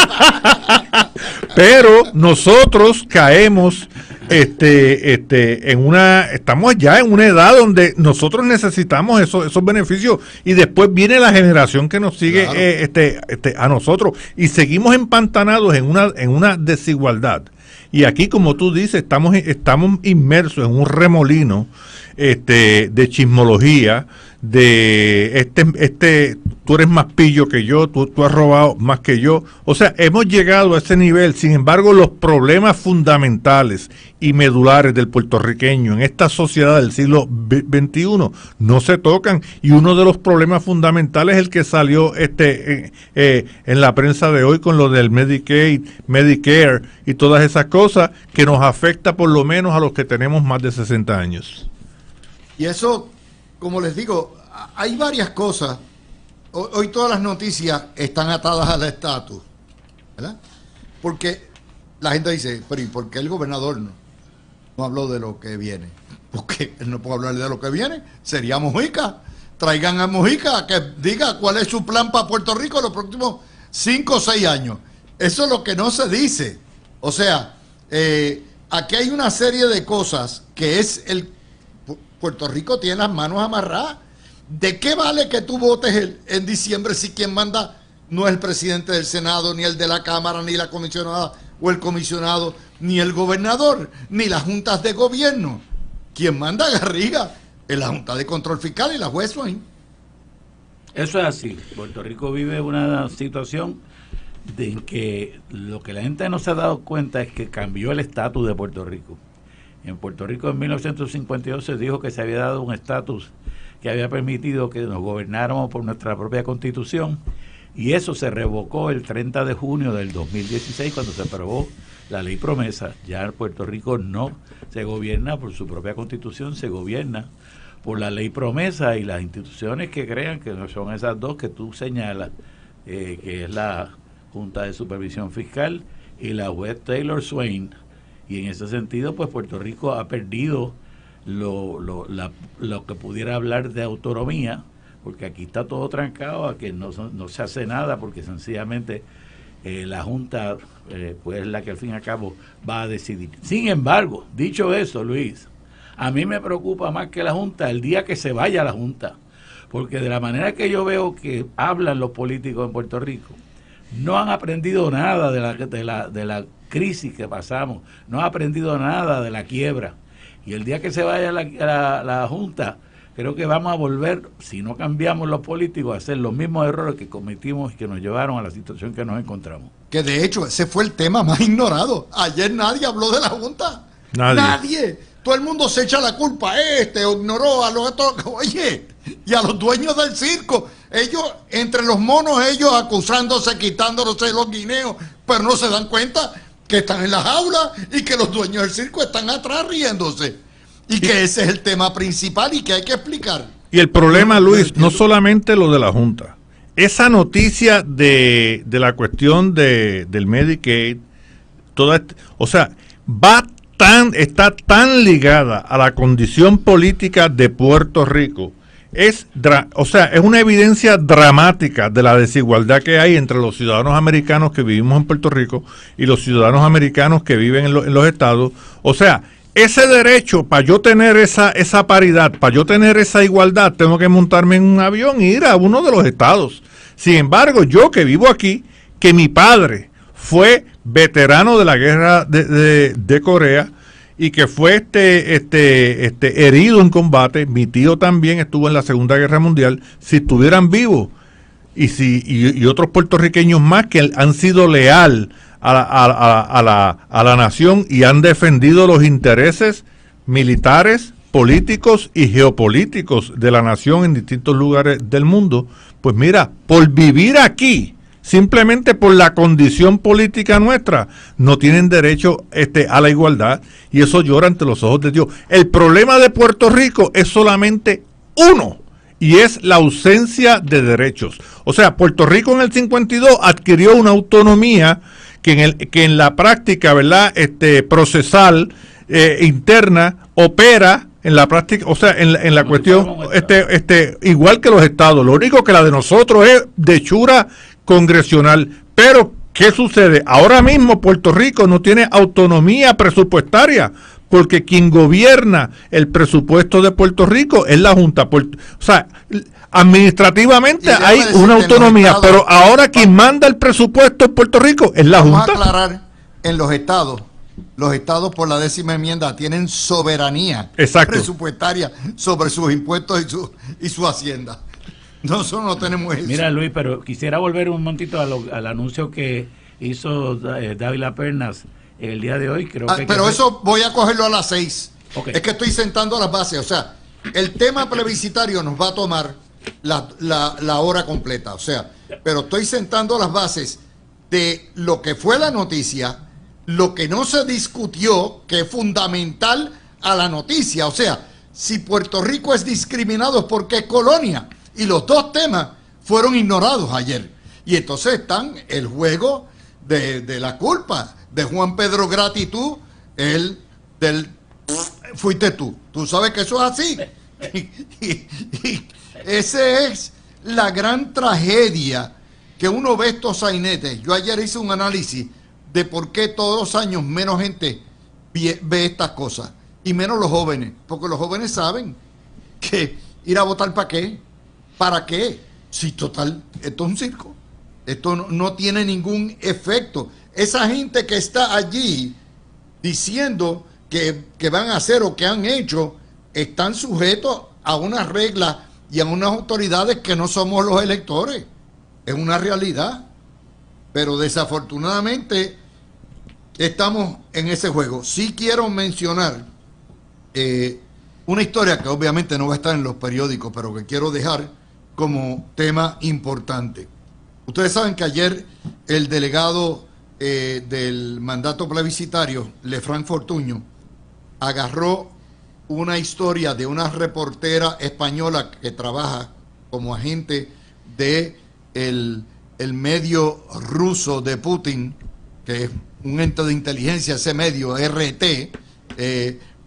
Pero nosotros caemos estamos ya en una edad donde nosotros necesitamos esos beneficios y después viene la generación que nos sigue, claro, a nosotros y seguimos empantanados en una desigualdad. Y aquí, como tú dices, estamos inmersos en un remolino de chismología, de tú eres más pillo que yo, tú has robado más que yo. O sea, hemos llegado a ese nivel. Sin embargo, los problemas fundamentales y medulares del puertorriqueño en esta sociedad del siglo XXI no se tocan. Y uno de los problemas fundamentales es el que salió en la prensa de hoy con lo del Medicaid, Medicare y todas esas cosas que nos afecta por lo menos a los que tenemos más de 60 años. Y eso, como les digo, hay varias cosas. Hoy todas las noticias están atadas al estatus, ¿verdad? Porque la gente dice, pero ¿y por qué el gobernador no habló de lo que viene? Porque él no puede hablar de lo que viene. Sería Mojica. Traigan a Mojica que diga cuál es su plan para Puerto Rico en los próximos 5 o 6 años. Eso es lo que no se dice. O sea, aquí hay una serie de cosas que es Puerto Rico tiene las manos amarradas. ¿De qué vale que tú votes en diciembre si quien manda no es el presidente del Senado, ni el de la Cámara, ni la comisionada o el comisionado, ni el gobernador, ni las juntas de gobierno? Quien manda, Garriga, es la Junta de Control Fiscal y la juez Swain. Eso es así. Puerto Rico vive una situación en que lo que la gente no se ha dado cuenta es que cambió el estatus de Puerto Rico. En Puerto Rico en 1952 se dijo que se había dado un estatus que había permitido que nos gobernáramos por nuestra propia constitución y eso se revocó el 30 de junio del 2016 cuando se aprobó la ley promesa. Ya Puerto Rico no se gobierna por su propia constitución, se gobierna por la ley promesa y las instituciones que crean que no son esas dos que tú señalas, que es la Junta de Supervisión Fiscal y la juez Taylor Swain. Y en ese sentido, pues Puerto Rico ha perdido lo que pudiera hablar de autonomía, porque aquí está todo trancado a que no se hace nada, porque sencillamente la Junta pues es la que al fin y al cabo va a decidir. Sin embargo, dicho eso, Luis, a mí me preocupa más que la Junta el día que se vaya la Junta, porque de la manera que yo veo que hablan los políticos en Puerto Rico, no han aprendido nada de la crisis que pasamos, no han aprendido nada de la quiebra. Y el día que se vaya la Junta, creo que vamos a volver, si no cambiamos los políticos, a hacer los mismos errores que cometimos y que nos llevaron a la situación que nos encontramos. Que de hecho, ese fue el tema más ignorado. Ayer nadie habló de la Junta. Nadie. Todo el mundo se echa la culpa ignoró a los otros. Oye, y a los dueños del circo. Ellos, entre los monos, ellos acusándose, quitándose los guineos, pero no se dan cuenta que están en la jaula y que los dueños del circo están atrás riéndose. Y que ese es el tema principal y que hay que explicar. Y el problema, Luis, no solamente lo de la Junta. Esa noticia de la cuestión del Medicaid, o sea, está tan ligada a la condición política de Puerto Rico. Es una evidencia dramática de la desigualdad que hay entre los ciudadanos americanos que vivimos en Puerto Rico y los ciudadanos americanos que viven en los estados. O sea, ese derecho, para yo tener esa paridad, para yo tener esa igualdad, tengo que montarme en un avión e ir a uno de los estados. Sin embargo, yo que vivo aquí, que mi padre fue veterano de la guerra de Corea, y que fue herido en combate. Mi tío también estuvo en la Segunda Guerra Mundial. Si estuvieran vivos y otros puertorriqueños más que han sido leal a la nación y han defendido los intereses militares, políticos y geopolíticos de la nación en distintos lugares del mundo, pues mira, por vivir aquí, simplemente por la condición política nuestra, no tienen derecho a la igualdad, y eso llora ante los ojos de Dios. El problema de Puerto Rico es solamente uno, y es la ausencia de derechos. O sea, Puerto Rico en el 52 adquirió una autonomía que en la práctica, ¿verdad?, procesal interna opera en la práctica, o sea, en la cuestión igual que los estados. Lo único que la de nosotros es de hechura congresional. Pero ¿qué sucede? Ahora mismo Puerto Rico no tiene autonomía presupuestaria, porque quien gobierna el presupuesto de Puerto Rico es la Junta. O sea, administrativamente hay una autonomía, pero ahora quien manda el presupuesto en Puerto Rico es la Junta. Vamos a aclarar, en los estados por la 10ª enmienda tienen soberanía presupuestaria sobre sus impuestos y su hacienda. Nosotros no tenemos eso. Mira, Luis, pero quisiera volver un momentito al anuncio que hizo Dávila Pernas el día de hoy. Pero eso voy a cogerlo a las 6. Okay. Es que estoy sentando las bases. O sea, el tema plebiscitario nos va a tomar la hora completa. O sea, pero estoy sentando las bases de lo que fue la noticia, lo que no se discutió, que es fundamental a la noticia. O sea, si Puerto Rico es discriminado es porque es colonia. Y los dos temas fueron ignorados ayer. Y entonces están el juego de la culpa de Juan Pedro Gratitud, fuiste tú. Tú sabes que eso es así. Y esa es la gran tragedia que uno ve estos sainetes. Yo ayer hice un análisis de por qué todos los años menos gente ve estas cosas. Y menos los jóvenes. Porque los jóvenes saben que ir a votar ¿para qué? ¿Para qué? Si total, esto es un circo. Esto no tiene ningún efecto. Esa gente que está allí diciendo que van a hacer o que han hecho, están sujetos a unas reglas y a unas autoridades que no somos los electores. Es una realidad. Pero desafortunadamente estamos en ese juego. Sí quiero mencionar una historia que obviamente no va a estar en los periódicos, pero que quiero dejar como tema importante. Ustedes saben que ayer el delegado del mandato plebiscitario, Lefranc Fortuño, agarró una historia de una reportera española que trabaja como agente de el medio ruso de Putin, que es un ente de inteligencia, ese medio, RT,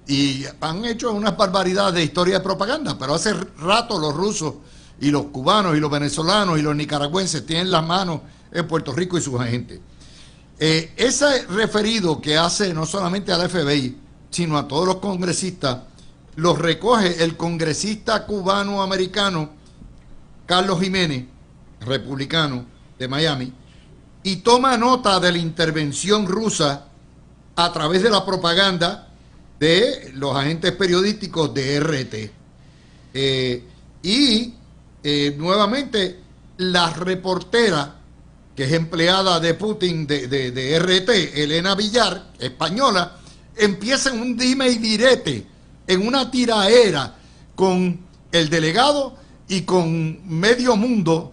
y han hecho unas barbaridades de historia de propaganda, pero hace rato los rusos y los cubanos y los venezolanos y los nicaragüenses tienen las manos en Puerto Rico y sus agentes. Ese referido que hace no solamente al FBI, sino a todos los congresistas, los recoge el congresista cubano-americano Carlos Jiménez, republicano de Miami, y toma nota de la intervención rusa a través de la propaganda de los agentes periodísticos de RT. Nuevamente, la reportera, que es empleada de Putin de RT, Elena Villar, española, empieza en un dime y direte, en una tiraera con el delegado y con medio mundo.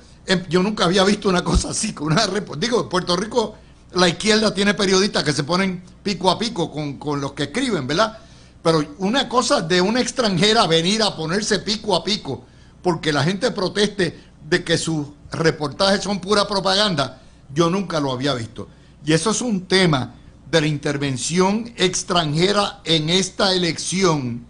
Yo nunca había visto una cosa así, con digo, en Puerto Rico la izquierda tiene periodistas que se ponen pico a pico con los que escriben, ¿verdad? Pero una cosa de una extranjera venir a ponerse pico a pico porque la gente proteste de que sus reportajes son pura propaganda, yo nunca lo había visto. Y eso es un tema de la intervención extranjera en esta elección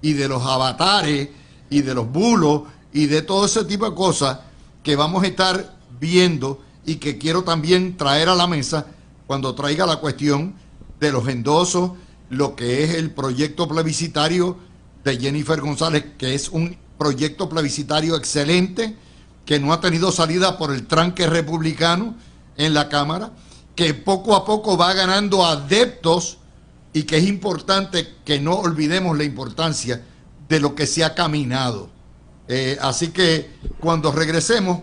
y de los avatares y de los bulos y de todo ese tipo de cosas que vamos a estar viendo y que quiero también traer a la mesa cuando traiga la cuestión de los endosos, lo que es el proyecto plebiscitario de Jennifer González, que es un proyecto plebiscitario excelente, que no ha tenido salida por el tranque republicano en la Cámara, que poco a poco va ganando adeptos y que es importante que no olvidemos la importancia de lo que se ha caminado. Así que cuando regresemos,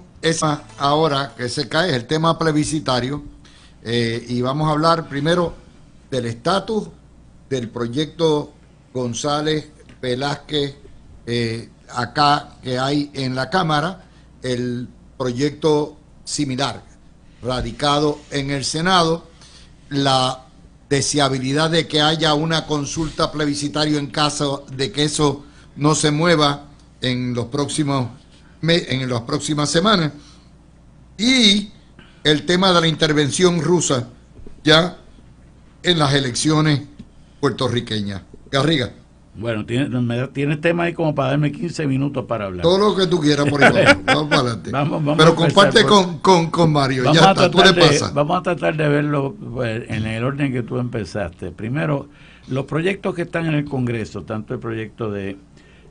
ahora que se cae es el tema plebiscitario, y vamos a hablar primero del estatus del proyecto González Velázquez acá que hay en la Cámara, el proyecto similar radicado en el Senado, la deseabilidad de que haya una consulta plebiscitaria en caso de que eso no se mueva en los próximos en las próximas semanas, y el tema de la intervención rusa ya en las elecciones puertorriqueñas. Garriga. Bueno, tiene tema ahí como para darme 15 minutos para hablar. Todo lo que tú quieras por ahí. Vamos para adelante. Pero comparte con Mario. Ya está, tú le pasas. Vamos a tratar de verlo en el orden que tú empezaste. Primero, los proyectos que están en el Congreso, tanto el proyecto de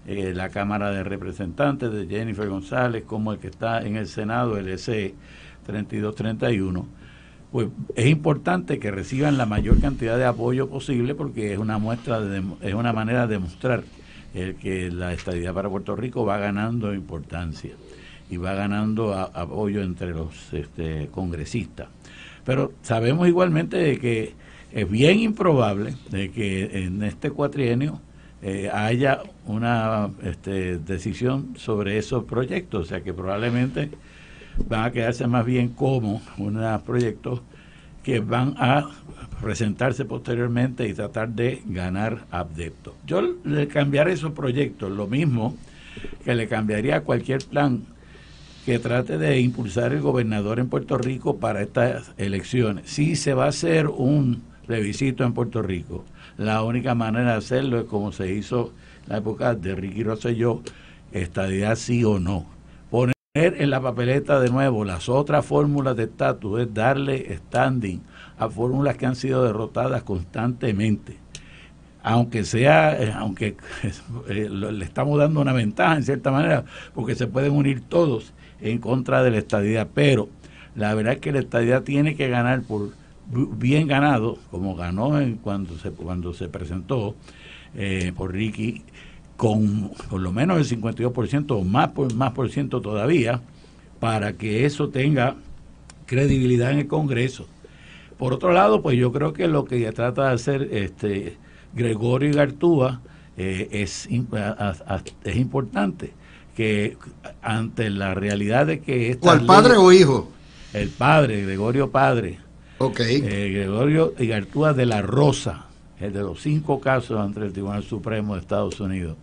la Cámara de Representantes de Jennifer González como el que está en el Senado, el S-3231, pues es importante que reciban la mayor cantidad de apoyo posible, porque es una es una manera de demostrar que la estadidad para Puerto Rico va ganando importancia y va ganando apoyo entre los congresistas. Pero sabemos igualmente de que es bien improbable de que en este cuatrienio haya una decisión sobre esos proyectos, o sea que probablemente van a quedarse más bien como unos proyectos que van a presentarse posteriormente y tratar de ganar adeptos. Yo le cambiaré esos proyectos, lo mismo que le cambiaría a cualquier plan que trate de impulsar el gobernador en Puerto Rico para estas elecciones. Si se va a hacer un plebiscito en Puerto Rico, la única manera de hacerlo es como se hizo en la época de Ricky Rosselló, estadidad sí o no. Poner en la papeleta de nuevo las otras fórmulas de estatus, es darle standing a fórmulas que han sido derrotadas constantemente. Aunque le estamos dando una ventaja en cierta manera, porque se pueden unir todos en contra de la estadidad, pero la verdad es que la estadidad tiene que ganar por bien ganado, como ganó cuando se presentó por Ricky, con por lo menos el 52% o más por ciento todavía, para que eso tenga credibilidad en el Congreso. Por otro lado, pues yo creo que lo que trata de hacer Gregorio Igartúa es importante, que ante la realidad de que ¿Cuál, padre o hijo? El padre, Gregorio padre. Okay. Gregorio Igartúa de la Rosa, el de los 5 casos ante el Tribunal Supremo de Estados Unidos.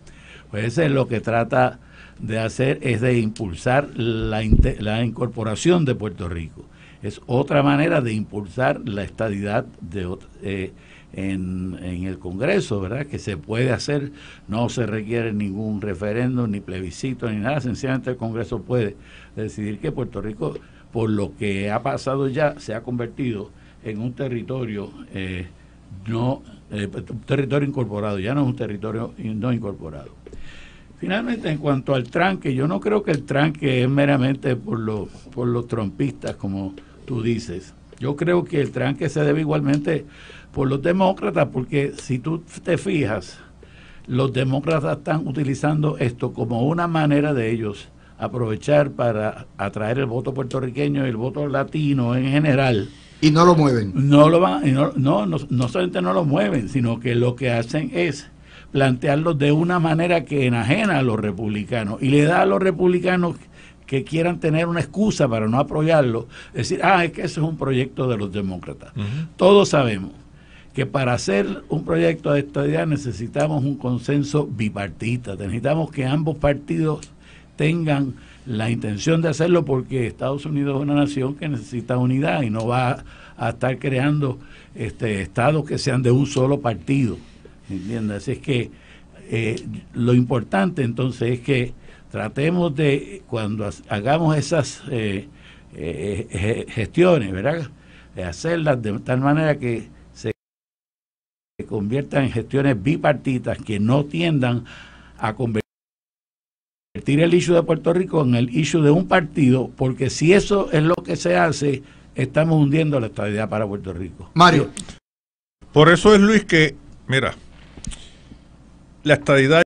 Pues ese es lo que trata de hacer, es de impulsar la incorporación de Puerto Rico. Es otra manera de impulsar la estadidad en el Congreso, ¿verdad? Que se puede hacer, no se requiere ningún referéndum, ni plebiscito, ni nada, sencillamente el Congreso puede decidir que Puerto Rico, por lo que ha pasado ya, se ha convertido en un territorio un territorio incorporado, ya no es un territorio no incorporado. Finalmente, en cuanto al tranque, yo no creo que el tranque es meramente por los trumpistas, como tú dices. Yo creo que el tranque se debe igualmente por los demócratas, porque si tú te fijas, los demócratas están utilizando esto como una manera de ellos aprovechar para atraer el voto puertorriqueño y el voto latino en general. Y no lo mueven. No solamente no lo mueven, sino que lo que hacen es plantearlo de una manera que enajena a los republicanos y le da a los republicanos que quieran tener una excusa para no apoyarlo, decir, es que eso es un proyecto de los demócratas. Todos sabemos que para hacer un proyecto de estadidad necesitamos un consenso bipartita, necesitamos que ambos partidos tengan la intención de hacerlo, porque Estados Unidos es una nación que necesita unidad y no va a estar creando estados que sean de un solo partido, ¿entiendes? Así es que lo importante entonces es que tratemos de, cuando hagamos esas gestiones, ¿verdad?, hacerlas de tal manera que se conviertan en gestiones bipartitas que no tiendan a convertir el issue de Puerto Rico en el issue de un partido, porque si eso es lo que se hace, estamos hundiendo la estabilidad para Puerto Rico. Mario. Por eso es, Luis, que Mira, la estadidad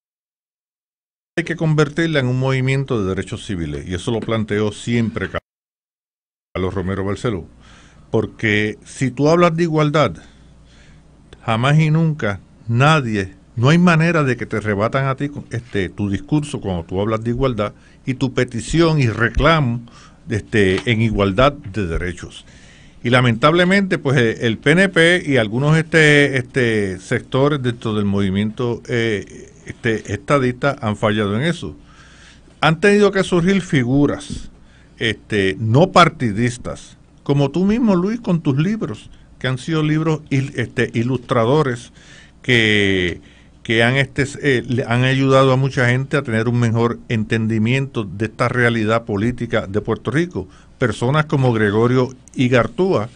hay que convertirla en un movimiento de derechos civiles, y eso lo planteó siempre Carlos Romero Barceló, porque si tú hablas de igualdad, jamás y nunca no hay manera de que te rebatan a ti tu discurso cuando tú hablas de igualdad y tu petición y reclamo en igualdad de derechos. Y lamentablemente, pues el PNP y algunos sectores dentro del movimiento estadista han fallado en eso. Han tenido que surgir figuras no partidistas, como tú mismo, Luis, con tus libros, que han sido libros ilustradores que han ayudado a mucha gente a tener un mejor entendimiento de esta realidad política de Puerto Rico. Personas como Gregorio Igartúa,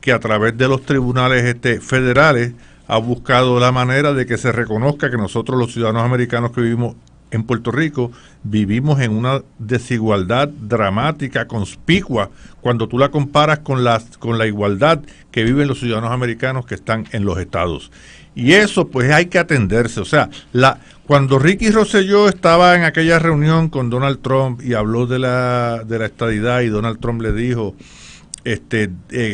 que a través de los tribunales federales ha buscado la manera de que se reconozca que nosotros los ciudadanos americanos que vivimos en Puerto Rico vivimos en una desigualdad dramática, conspicua, cuando tú la comparas con la igualdad que viven los ciudadanos americanos que están en los estados. Y eso pues hay que atenderse. O sea, cuando Ricky Rosselló estaba en aquella reunión con Donald Trump y habló de la estadidad, y Donald Trump le dijo,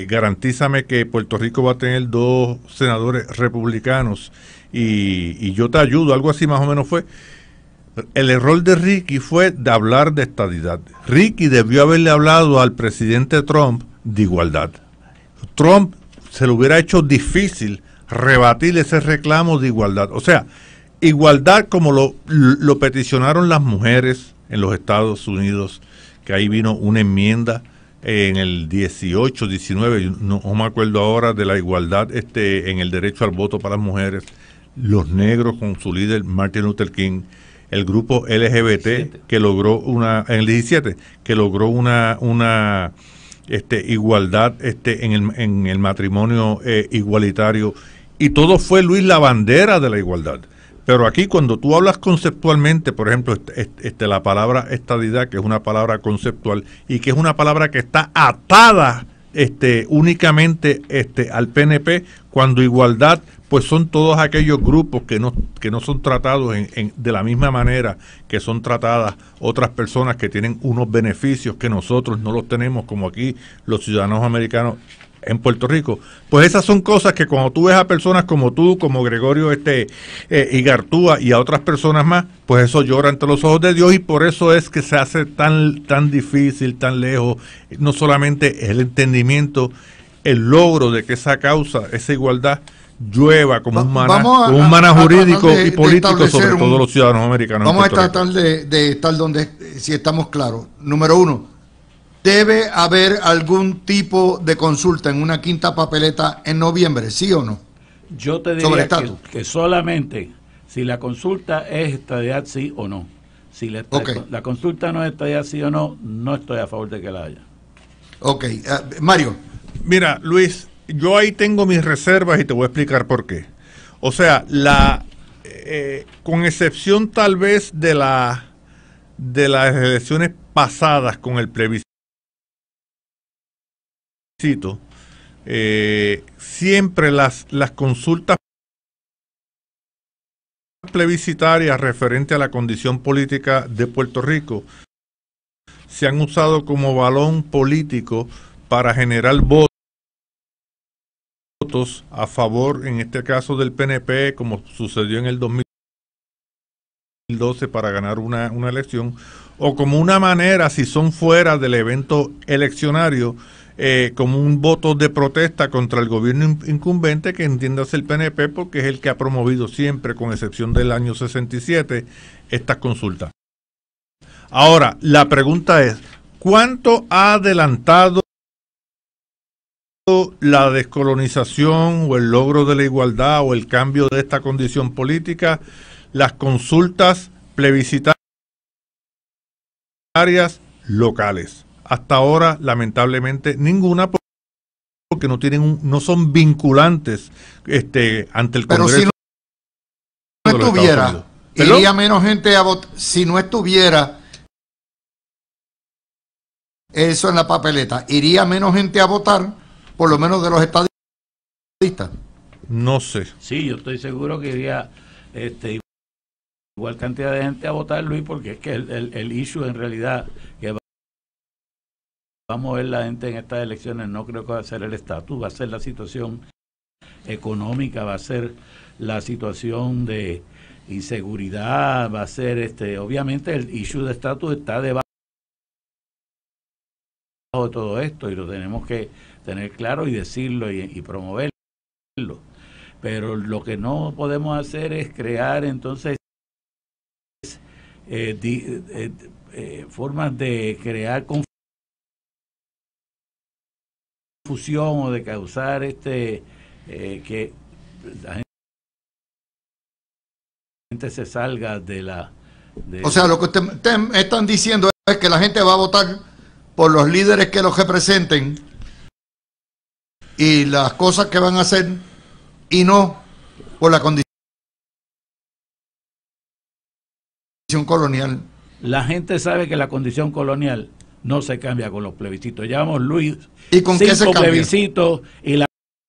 garantízame que Puerto Rico va a tener 2 senadores republicanos y yo te ayudo, algo así más o menos fue. El error de Ricky fue de hablar de estadidad. Ricky debió haberle hablado al presidente Trump de igualdad. Trump se le hubiera hecho difícil rebatir ese reclamo de igualdad. O sea, igualdad como lo peticionaron las mujeres en los Estados Unidos, que ahí vino una enmienda en el 18, 19, no me acuerdo ahora, de la igualdad en el derecho al voto para las mujeres, los negros con su líder Martin Luther King, el grupo LGBT que logró en el 17, que logró una igualdad en el matrimonio igualitario, y todo fue, Luis, la bandera de la igualdad. Pero aquí cuando tú hablas conceptualmente, por ejemplo, la palabra estadidad, que es una palabra conceptual y que es una palabra que está atada únicamente al PNP, cuando igualdad pues son todos aquellos grupos que no son tratados de la misma manera que son tratadas otras personas que tienen unos beneficios que nosotros no los tenemos, como aquí los ciudadanos americanos en Puerto Rico. Pues esas son cosas que cuando tú ves a personas como tú, como Gregorio Igartúa y a otras personas más, pues eso llora ante los ojos de Dios, y por eso es que se hace tan difícil, tan lejos, no solamente el entendimiento, el logro de que esa causa, esa igualdad, llueva como un maná jurídico y político sobre todos los ciudadanos americanos. Vamos a tratar de estar donde, si estamos claros. Número 1, ¿debe haber algún tipo de consulta en una quinta papeleta en noviembre, sí o no? Yo te diría que solamente si la consulta es estadidad, sí o no. Si la consulta no es estadidad, sí o no, no estoy a favor de que la haya. Ok, Mario. Mira, Luis, yo ahí tengo mis reservas y te voy a explicar por qué. O sea, con excepción tal vez de las elecciones pasadas con el plebiscito, siempre las consultas plebiscitarias referentes a la condición política de Puerto Rico se han usado como balón político para generar votos a favor, en este caso del PNP, como sucedió en el 2012 para ganar una elección, o como una manera, si son fuera del evento eleccionario, como un voto de protesta contra el gobierno incumbente, que entiéndase el PNP, porque es el que ha promovido siempre, con excepción del año 67, estas consultas. Ahora, la pregunta es, ¿cuánto ha adelantado la descolonización o el logro de la igualdad o el cambio de esta condición política las consultas plebiscitarias locales? Hasta ahora, lamentablemente, ninguna, porque no son vinculantes ante el Congreso. Pero si no estuviera, iría menos gente a votar. Si no estuviera eso en la papeleta, iría menos gente a votar, por lo menos de los estadistas. No sé. Sí, yo estoy seguro que iría igual cantidad de gente a votar, Luis, porque es que el issue en realidad que va a mover la gente en estas elecciones no creo que va a ser el estatus, va a ser la situación económica, va a ser la situación de inseguridad, va a ser obviamente el issue de estatus está debajo de todo esto y lo tenemos que tener claro y decirlo y promoverlo, pero lo que no podemos hacer es crear entonces formas de crear confusión o de causar que la gente se salga de la... O sea, lo que ustedes están diciendo es que la gente va a votar por los líderes que los representen y las cosas que van a hacer y no por la condición colonial. La gente sabe que la condición colonial no se cambia con los plebiscitos. Llevamos, Luis, ¿y con qué se cambia? plebiscitos y la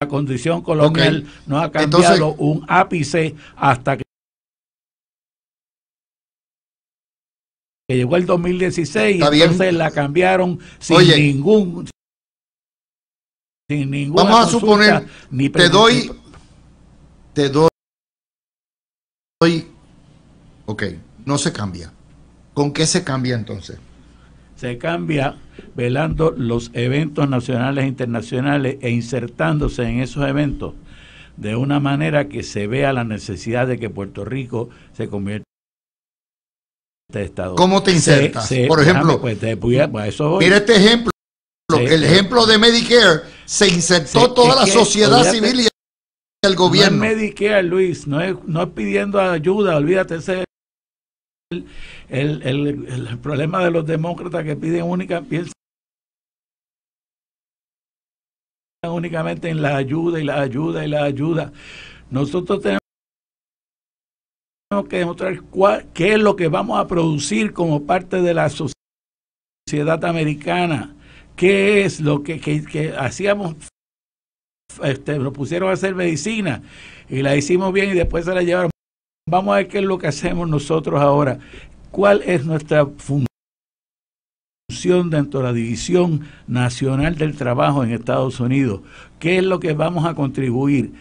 condición colonial no ha cambiado un ápice hasta que llegó el 2016 y entonces la cambiaron sin ningún vamos a suponer ni te doy ok, no se cambia. ¿Con qué se cambia entonces? Se cambia velando los eventos nacionales e internacionales e insertándose en esos eventos de una manera que se vea la necesidad de que Puerto Rico se convierta en Estado. ¿Cómo te insertas? Por ejemplo, mira este ejemplo. El ejemplo de Medicare, se insertó toda la sociedad civil y el gobierno. No es Medicare, Luis, no es pidiendo ayuda, olvídate, ese es el problema de los demócratas que piensan únicamente en la ayuda y la ayuda y la ayuda. Nosotros tenemos que demostrar qué es lo que vamos a producir como parte de la sociedad americana. ¿Qué es lo que hacíamos? Nos pusieron a hacer medicina y la hicimos bien y después se la llevaron. Vamos a ver qué es lo que hacemos nosotros ahora. ¿Cuál es nuestra función dentro de la División Nacional del Trabajo en Estados Unidos? ¿Qué es lo que vamos a contribuir?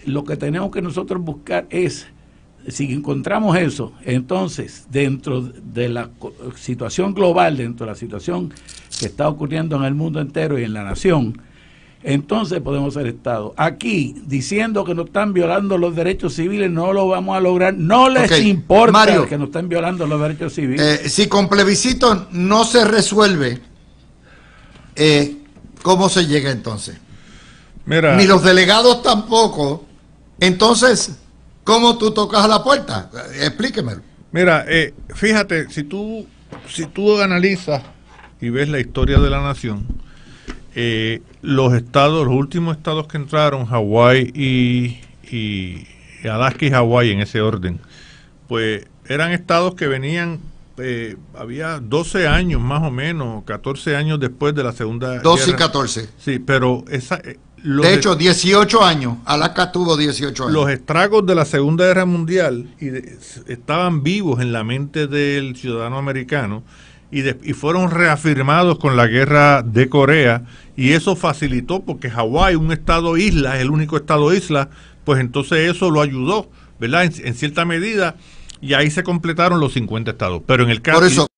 Lo que tenemos que nosotros buscar es, si encontramos eso, entonces dentro de la situación global, dentro de la situación que está ocurriendo en el mundo entero y en la nación, entonces podemos ser Estado. Aquí, diciendo que nos están violando los derechos civiles, no lo vamos a lograr. No les importa, Mario, que nos estén violando los derechos civiles. Si con plebiscito no se resuelve, ¿cómo se llega entonces? Mira, ni los delegados tampoco. Entonces, ¿cómo tú tocas a la puerta? Explíquemelo. Mira, fíjate, si tú analizas y ves la historia de la nación, los últimos estados que entraron, Hawái y Alaska y Hawái en ese orden, pues eran estados que venían, había 12 años más o menos, 14 años después de la Segunda 12 Guerra. Y 14. Sí, pero de hecho, 18 años. Alaska tuvo 18 años. Los estragos de la Segunda Guerra Mundial estaban vivos en la mente del ciudadano americano y fueron reafirmados con la guerra de Corea, y eso facilitó, porque Hawái, un estado isla, es el único estado isla, pues entonces eso lo ayudó, ¿verdad? En cierta medida, y ahí se completaron los 50 estados. Pero en el caso... Por eso,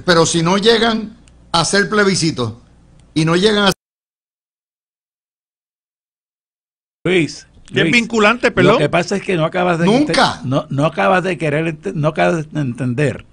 pero si no llegan a hacer plebiscito y no llegan a... Luis, es vinculante, perdón. Lo que pasa es que no acabas de... Nunca. No acabas de querer, no acabas de entender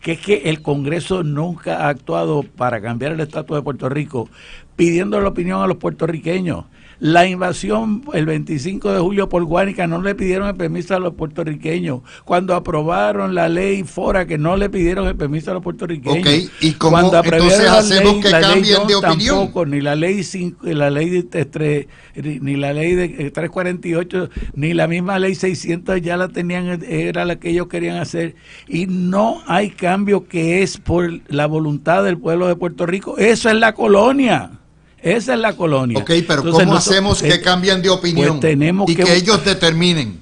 que es que el Congreso nunca ha actuado para cambiar el estatus de Puerto Rico pidiendo la opinión a los puertorriqueños. La invasión el 25 de julio por Guánica no le pidieron el permiso a los puertorriqueños. Cuando aprobaron la ley Fora, que no le pidieron el permiso a los puertorriqueños. Ok, ¿y cómo entonces hacemos que cambien de opinión? Tampoco, ni la ley 5, ni la ley de 348, ni la misma ley 600 ya la tenían, era la que ellos querían hacer. Y no hay cambio que es por la voluntad del pueblo de Puerto Rico. Eso es la colonia. Esa es la colonia. Ok, pero entonces, ¿cómo hacemos que cambien de opinión? Pues tenemos y que ellos determinen.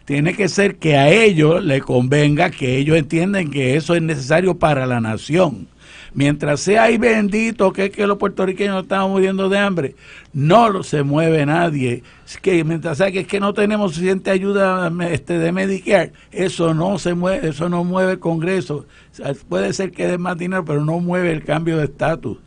Tiene que ser que a ellos les convenga, que ellos entienden que eso es necesario para la nación. Mientras sea ahí bendito que es que los puertorriqueños estamos muriendo de hambre, no se mueve nadie. Es que mientras sea que es que no tenemos suficiente ayuda de Medicare, eso no se mueve, eso no mueve el Congreso. O sea, puede ser que dé más dinero, pero no mueve el cambio de estatus.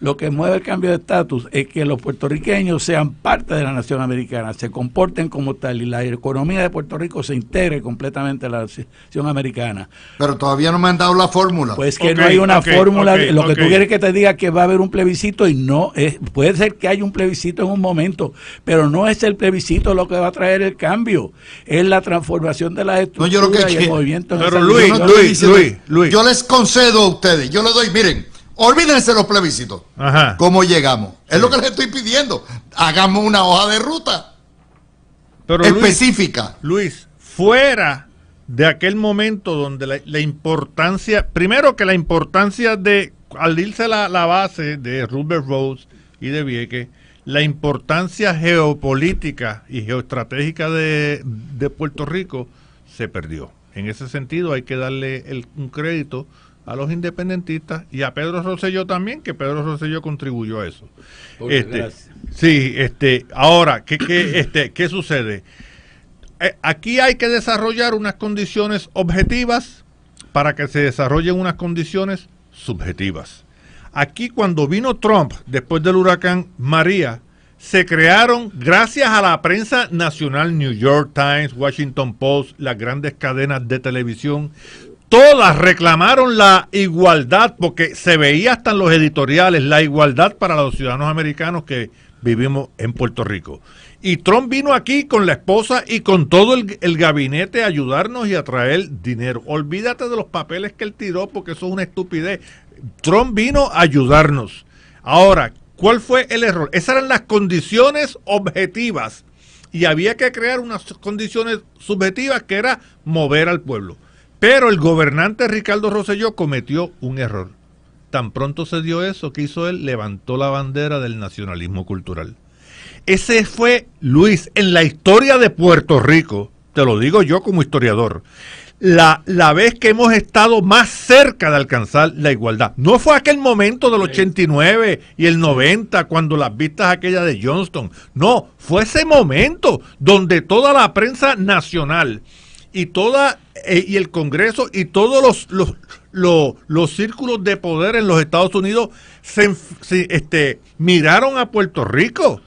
Lo que mueve el cambio de estatus es que los puertorriqueños sean parte de la nación americana, se comporten como tal y la economía de Puerto Rico se integre completamente a la nación americana. Pero todavía no me han dado la fórmula. Pues que no hay una fórmula. Lo que tú quieres que te diga que va a haber un plebiscito y no es, puede ser que haya un plebiscito en un momento, pero no es el plebiscito lo que va a traer el cambio, es la transformación de las estructuras y el movimiento. Pero Luis, yo les concedo a ustedes, yo les doy, miren, olvídense los plebiscitos. Ajá. ¿Cómo llegamos? Es lo que les estoy pidiendo. Hagamos una hoja de ruta específica. Luis, fuera de aquel momento donde la importancia, primero que la importancia de, al irse la base de Rupert Rhodes y de Vieques, la importancia geopolítica y geoestratégica de Puerto Rico se perdió. En ese sentido hay que darle un crédito a los independentistas y a Pedro Rosselló también, que Pedro Rosselló contribuyó a eso. Ahora, ¿qué sucede? Aquí hay que desarrollar unas condiciones objetivas para que se desarrollen unas condiciones subjetivas. Aquí cuando vino Trump, después del huracán María, se crearon, gracias a la prensa nacional, New York Times, Washington Post, las grandes cadenas de televisión, todas reclamaron la igualdad, porque se veía hasta en los editoriales, la igualdad para los ciudadanos americanos que vivimos en Puerto Rico. Y Trump vino aquí con la esposa y con todo el gabinete a ayudarnos y a traer dinero. Olvídate de los papeles que él tiró, porque eso es una estupidez. Trump vino a ayudarnos. Ahora, ¿cuál fue el error? Esas eran las condiciones objetivas y había que crear unas condiciones subjetivas, que era mover al pueblo. Pero el gobernante Ricardo Rosselló cometió un error. Tan pronto se dio eso, ¿qué hizo él? Levantó la bandera del nacionalismo cultural. Ese fue, Luis, en la historia de Puerto Rico, te lo digo yo como historiador, la vez que hemos estado más cerca de alcanzar la igualdad. No fue aquel momento del 89 y el 90, cuando las vistas aquellas de Johnston. No, fue ese momento donde toda la prensa nacional y y el Congreso y todos los círculos de poder en los Estados Unidos miraron a Puerto Rico,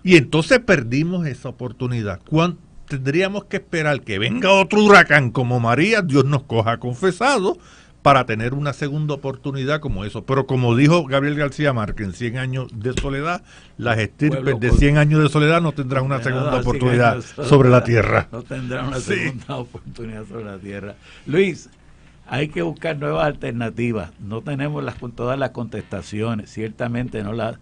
y entonces perdimos esa oportunidad. Tendríamos que esperar que venga otro huracán como María, Dios nos coja confesado, para tener una segunda oportunidad como eso. Pero como dijo Gabriel García Márquez, en 100 años de soledad, las estirpes de 100 años de soledad no tendrán una segunda oportunidad sobre la tierra. No tendrán una segunda oportunidad sobre la tierra. Luis, hay que buscar nuevas alternativas. No tenemos todas las contestaciones, ciertamente no las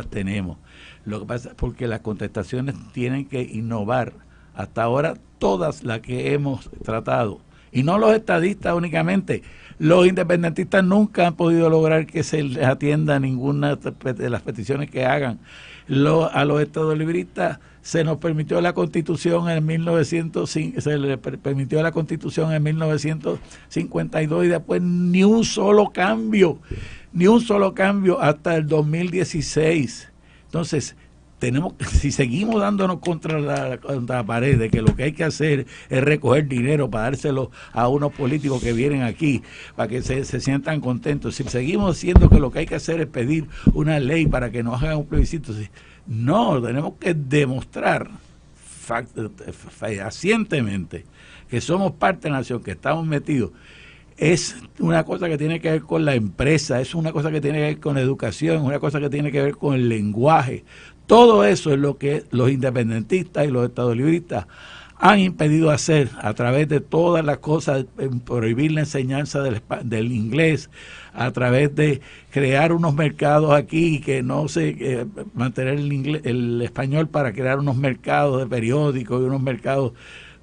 tenemos. Lo que pasa es porque las contestaciones tienen que innovar. Hasta ahora todas las que hemos tratado, y no los estadistas únicamente, los independentistas nunca han podido lograr que se les atienda ninguna de las peticiones que hagan. A los estadolibristas se nos permitió la Constitución en 1952 y después ni un solo cambio hasta el 2016. Entonces, si seguimos dándonos contra la pared de que lo que hay que hacer es recoger dinero para dárselo a unos políticos que vienen aquí para que se sientan contentos, si seguimos diciendo que lo que hay que hacer es pedir una ley para que nos hagan un plebiscito, no, tenemos que demostrar fehacientemente que somos parte de la nación, que estamos metidos. Es una cosa que tiene que ver con la empresa, es una cosa que tiene que ver con la educación, es una cosa que tiene que ver con el lenguaje. Todo eso es lo que los independentistas y los estadolibristas han impedido hacer a través de todas las cosas, prohibir la enseñanza del inglés, a través de crear unos mercados aquí, que no se mantener el español para crear unos mercados de periódicos y unos mercados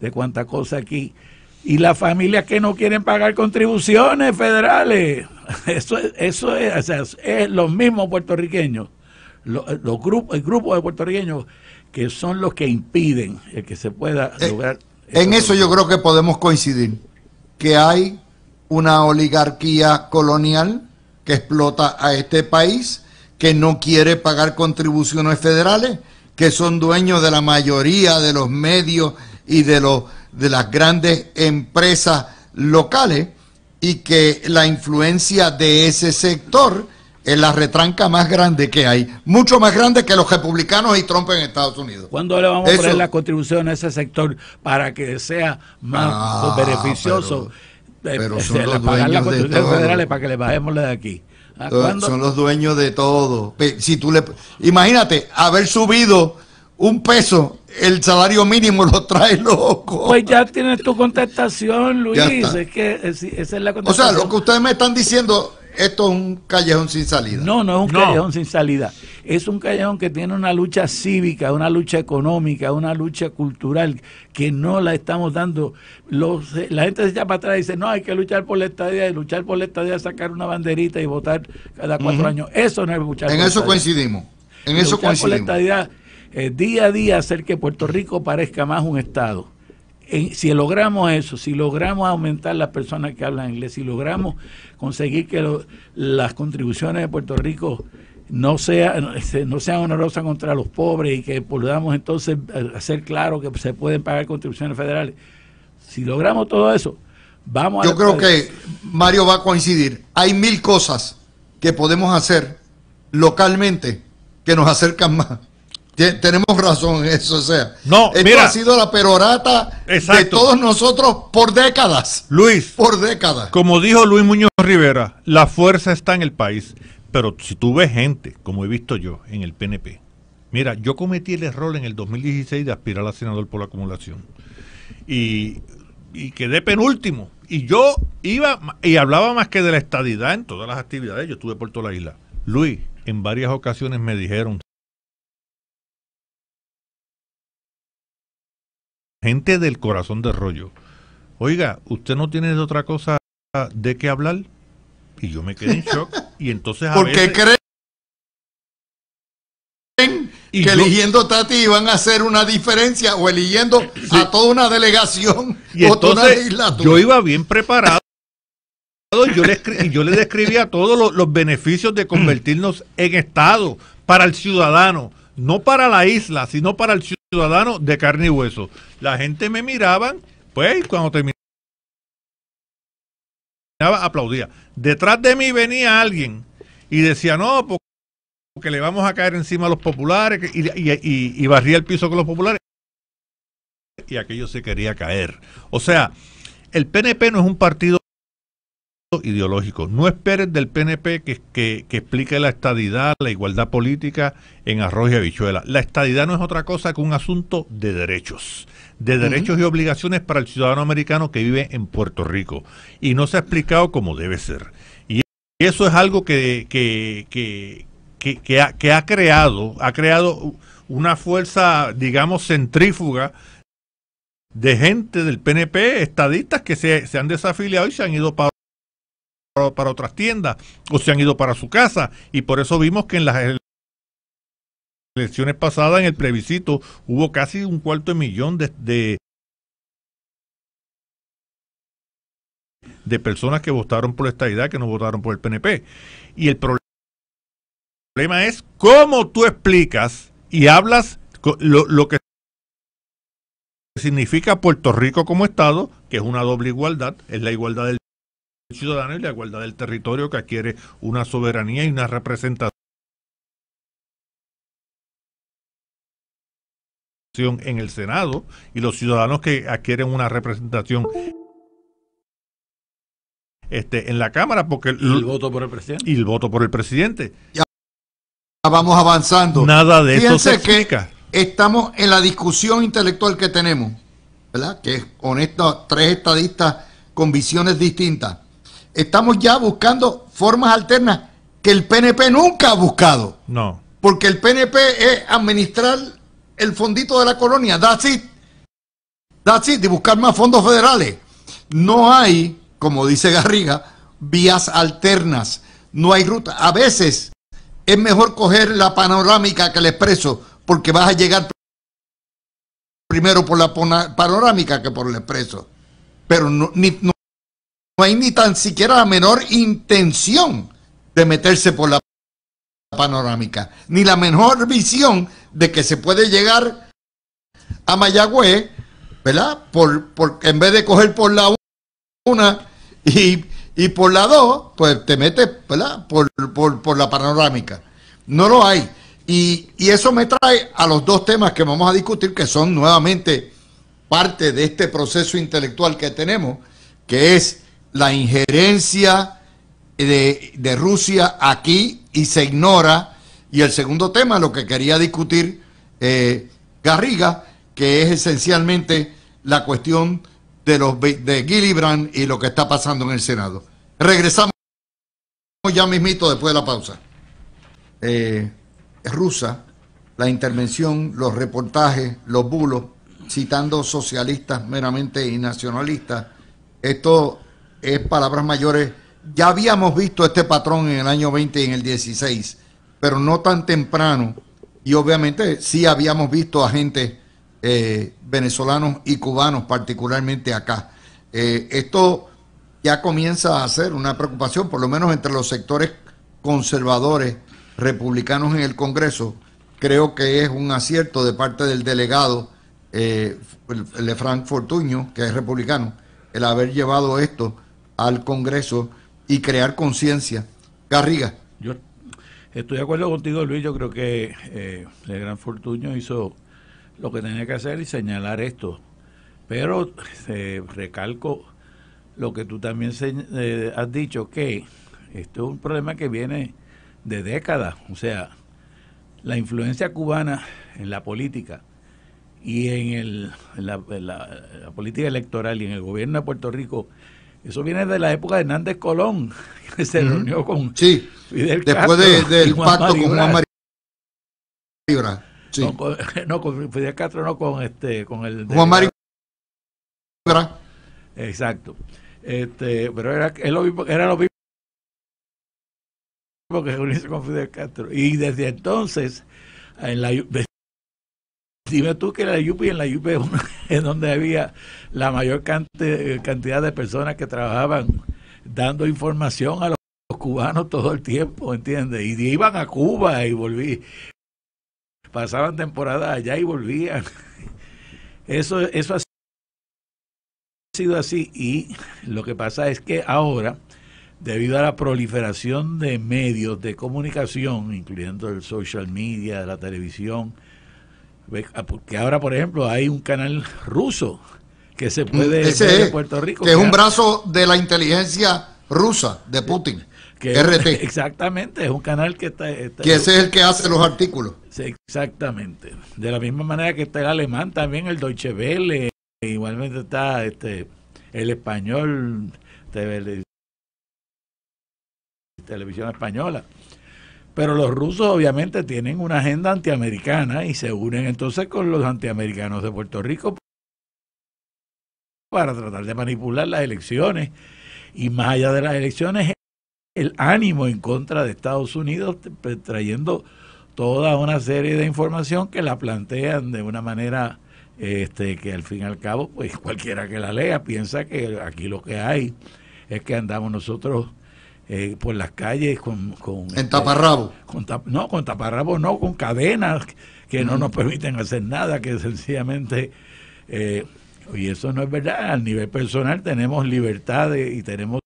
de cuanta cosa aquí. Y las familias que no quieren pagar contribuciones federales, eso es, o sea, es los mismos puertorriqueños el grupo de puertorriqueños que son los que impiden el que se pueda lograr. En eso yo creo que podemos coincidir, que hay una oligarquía colonial que explota a este país, que no quiere pagar contribuciones federales, que son dueños de la mayoría de los medios y de las grandes empresas locales, y que la influencia de ese sector es la retranca más grande que hay, mucho más grande que los republicanos y Trump en Estados Unidos. ¿Cuándo le vamos a poner la contribución a ese sector para que sea más beneficioso? Pero son los pagar las dueños de contribuciones todo. federales para que le bajemos la de aquí. Son los dueños de todo. Si tú imagínate haber subido $1 el salario mínimo, lo trae loco. Pues ya tienes tu contestación, Luis. Es que esa es la contestación. O sea, lo que ustedes me están diciendo, esto es un callejón sin salida. No es un callejón sin salida. Es un callejón que tiene una lucha cívica, una lucha económica, una lucha cultural que no la estamos dando. La gente se echa para atrás y dice, no, hay que luchar por la estadía, y luchar por la estadía es sacar una banderita y votar cada 4 años. Eso no es luchar por la estadía. En eso coincidimos. En eso coincidimos. Por la estadía, día a día hacer que Puerto Rico parezca más un estado. Si logramos eso, si logramos aumentar las personas que hablan inglés, si logramos conseguir que las contribuciones de Puerto Rico no sean onerosas contra los pobres, y que podamos entonces hacer claro que se pueden pagar contribuciones federales, si logramos todo eso, vamos a... Yo creo que Mario va a coincidir. Hay 1000 cosas que podemos hacer localmente que nos acercan más. Tenemos razón en eso, o sea, esto ha sido la perorata de todos nosotros por décadas. Luis, por décadas. Como dijo Luis Muñoz Rivera, la fuerza está en el país. Pero si tú ves gente, como he visto yo, en el PNP, mira, yo cometí el error en el 2016 de aspirar a senador por la acumulación. Y quedé penúltimo. Y yo iba y hablaba más que de la estadidad en todas las actividades. Yo estuve por toda la isla. Luis, en varias ocasiones me dijeron, gente del corazón de rollo, oiga, ¿usted no tiene de otra cosa de qué hablar? Y yo me quedé en shock. Y entonces ¿por qué creen que eligiendo Tati iban a hacer una diferencia, o eligiendo a toda una delegación y o toda una entonces legislatura? Yo iba bien preparado. Yo le describía todos los beneficios de convertirnos en Estado para el ciudadano, no para la isla, sino para el ciudadano de carne y hueso. La gente me miraban, pues cuando terminaba aplaudía. Detrás de mí venía alguien y decía, no, porque le vamos a caer encima a los populares, y barría el piso con los populares, y aquello se quería caer. O sea, el PNP no es un partido ideológico. No esperes del PNP que explique la estadidad, la igualdad política en arroz y habichuela. La estadidad no es otra cosa que un asunto de derechos. De derechos y obligaciones para el ciudadano americano que vive en Puerto Rico. Y no se ha explicado como debe ser. Y eso es algo que ha creado una fuerza, digamos, centrífuga de gente del PNP, estadistas que se han desafiliado y se han ido para otras tiendas o se han ido para su casa, y por eso vimos que en las elecciones pasadas, en el plebiscito, hubo casi 250,000 de personas que votaron por la estadidad, que no votaron por el PNP. Y el problema es cómo tú explicas y hablas lo que significa Puerto Rico como Estado, que es una doble igualdad, es la igualdad del ciudadano y la igualdad del territorio, que adquiere una soberanía y una representación en el Senado, y los ciudadanos que adquieren una representación en la Cámara, porque el voto por el presidente. Y el voto por el presidente. Ya vamos avanzando. Nada de eso se explica. Estamos en la discusión intelectual que tenemos, ¿verdad? Que es honesto, 3 estadistas con visiones distintas. Estamos ya buscando formas alternas que el PNP nunca ha buscado. No. Porque el PNP es administrar el fondito de la colonia. That's it. That's it. Y buscar más fondos federales. No hay, como dice Garriga, vías alternas. No hay ruta. A veces es mejor coger la panorámica que el expreso, porque vas a llegar primero por la panorámica que por el expreso. Pero no hay ni tan siquiera la menor intención de meterse por la panorámica, ni la menor visión de que se puede llegar a Mayagüez, ¿verdad? Por en vez de coger por la una y por la dos, pues te metes, ¿verdad? Por la panorámica. No lo hay. Y eso me trae a los dos temas que vamos a discutir, que son nuevamente parte de este proceso intelectual que tenemos, que es la injerencia de Rusia aquí y se ignora. Y el segundo tema, lo que quería discutir Garriga, que es esencialmente la cuestión de Gillibrand y lo que está pasando en el Senado. Regresamos ya mismito después de la pausa. Rusa, la intervención, los reportajes, los bulos, citando socialistas meramente y nacionalistas. Esto es palabras mayores. Ya habíamos visto este patrón en el año 20 y en el 16, pero no tan temprano. Y obviamente sí habíamos visto a gente venezolanos y cubanos, particularmente acá. Esto ya comienza a ser una preocupación, por lo menos entre los sectores conservadores republicanos en el Congreso. Creo que es un acierto de parte del delegado Lefranc Fortuño, que es republicano, el haber llevado esto al Congreso y crear conciencia. Garriga. Yo estoy de acuerdo contigo, Luis. Yo creo que Lefranc Fortuño hizo lo que tenía que hacer y señalar esto. Pero recalco lo que tú también has dicho, que esto es un problema que viene de décadas. O sea, la influencia cubana en la política y en la política electoral y en el gobierno de Puerto Rico, eso viene de la época de Hernández Colón, que se reunió con Fidel Castro. Después del pacto con Juan María Libra. Sí. No, con Fidel Castro, no con el Juan María Libra. Exacto. Pero era lo mismo que reunirse con Fidel Castro. Y desde entonces, dime tú que en la UP es donde había la mayor cantidad de personas que trabajaban dando información a los cubanos todo el tiempo, ¿entiendes? Y iban a Cuba y volvían, pasaban temporadas allá y volvían. Eso ha sido así, y lo que pasa es que ahora, debido a la proliferación de medios de comunicación, incluyendo el social media, la televisión, porque ahora, por ejemplo, hay un canal ruso que se puede ver en Puerto Rico. Que es un brazo de la inteligencia rusa, de Putin, RT. Exactamente, es un canal que está que ese es el que hace los artículos. Sí, exactamente. De la misma manera que está el alemán, también el Deutsche Welle, igualmente está el español, televisión española. Pero los rusos obviamente tienen una agenda antiamericana y se unen entonces con los antiamericanos de Puerto Rico para tratar de manipular las elecciones, y más allá de las elecciones, el ánimo en contra de Estados Unidos, trayendo toda una serie de información que la plantean de una manera que al fin y al cabo, pues cualquiera que la lea piensa que aquí lo que hay es que andamos nosotros por las calles con en taparrabo. Con taparrabo no, con cadenas que no nos permiten hacer nada, que sencillamente y eso no es verdad. Al nivel personal tenemos libertades y tenemos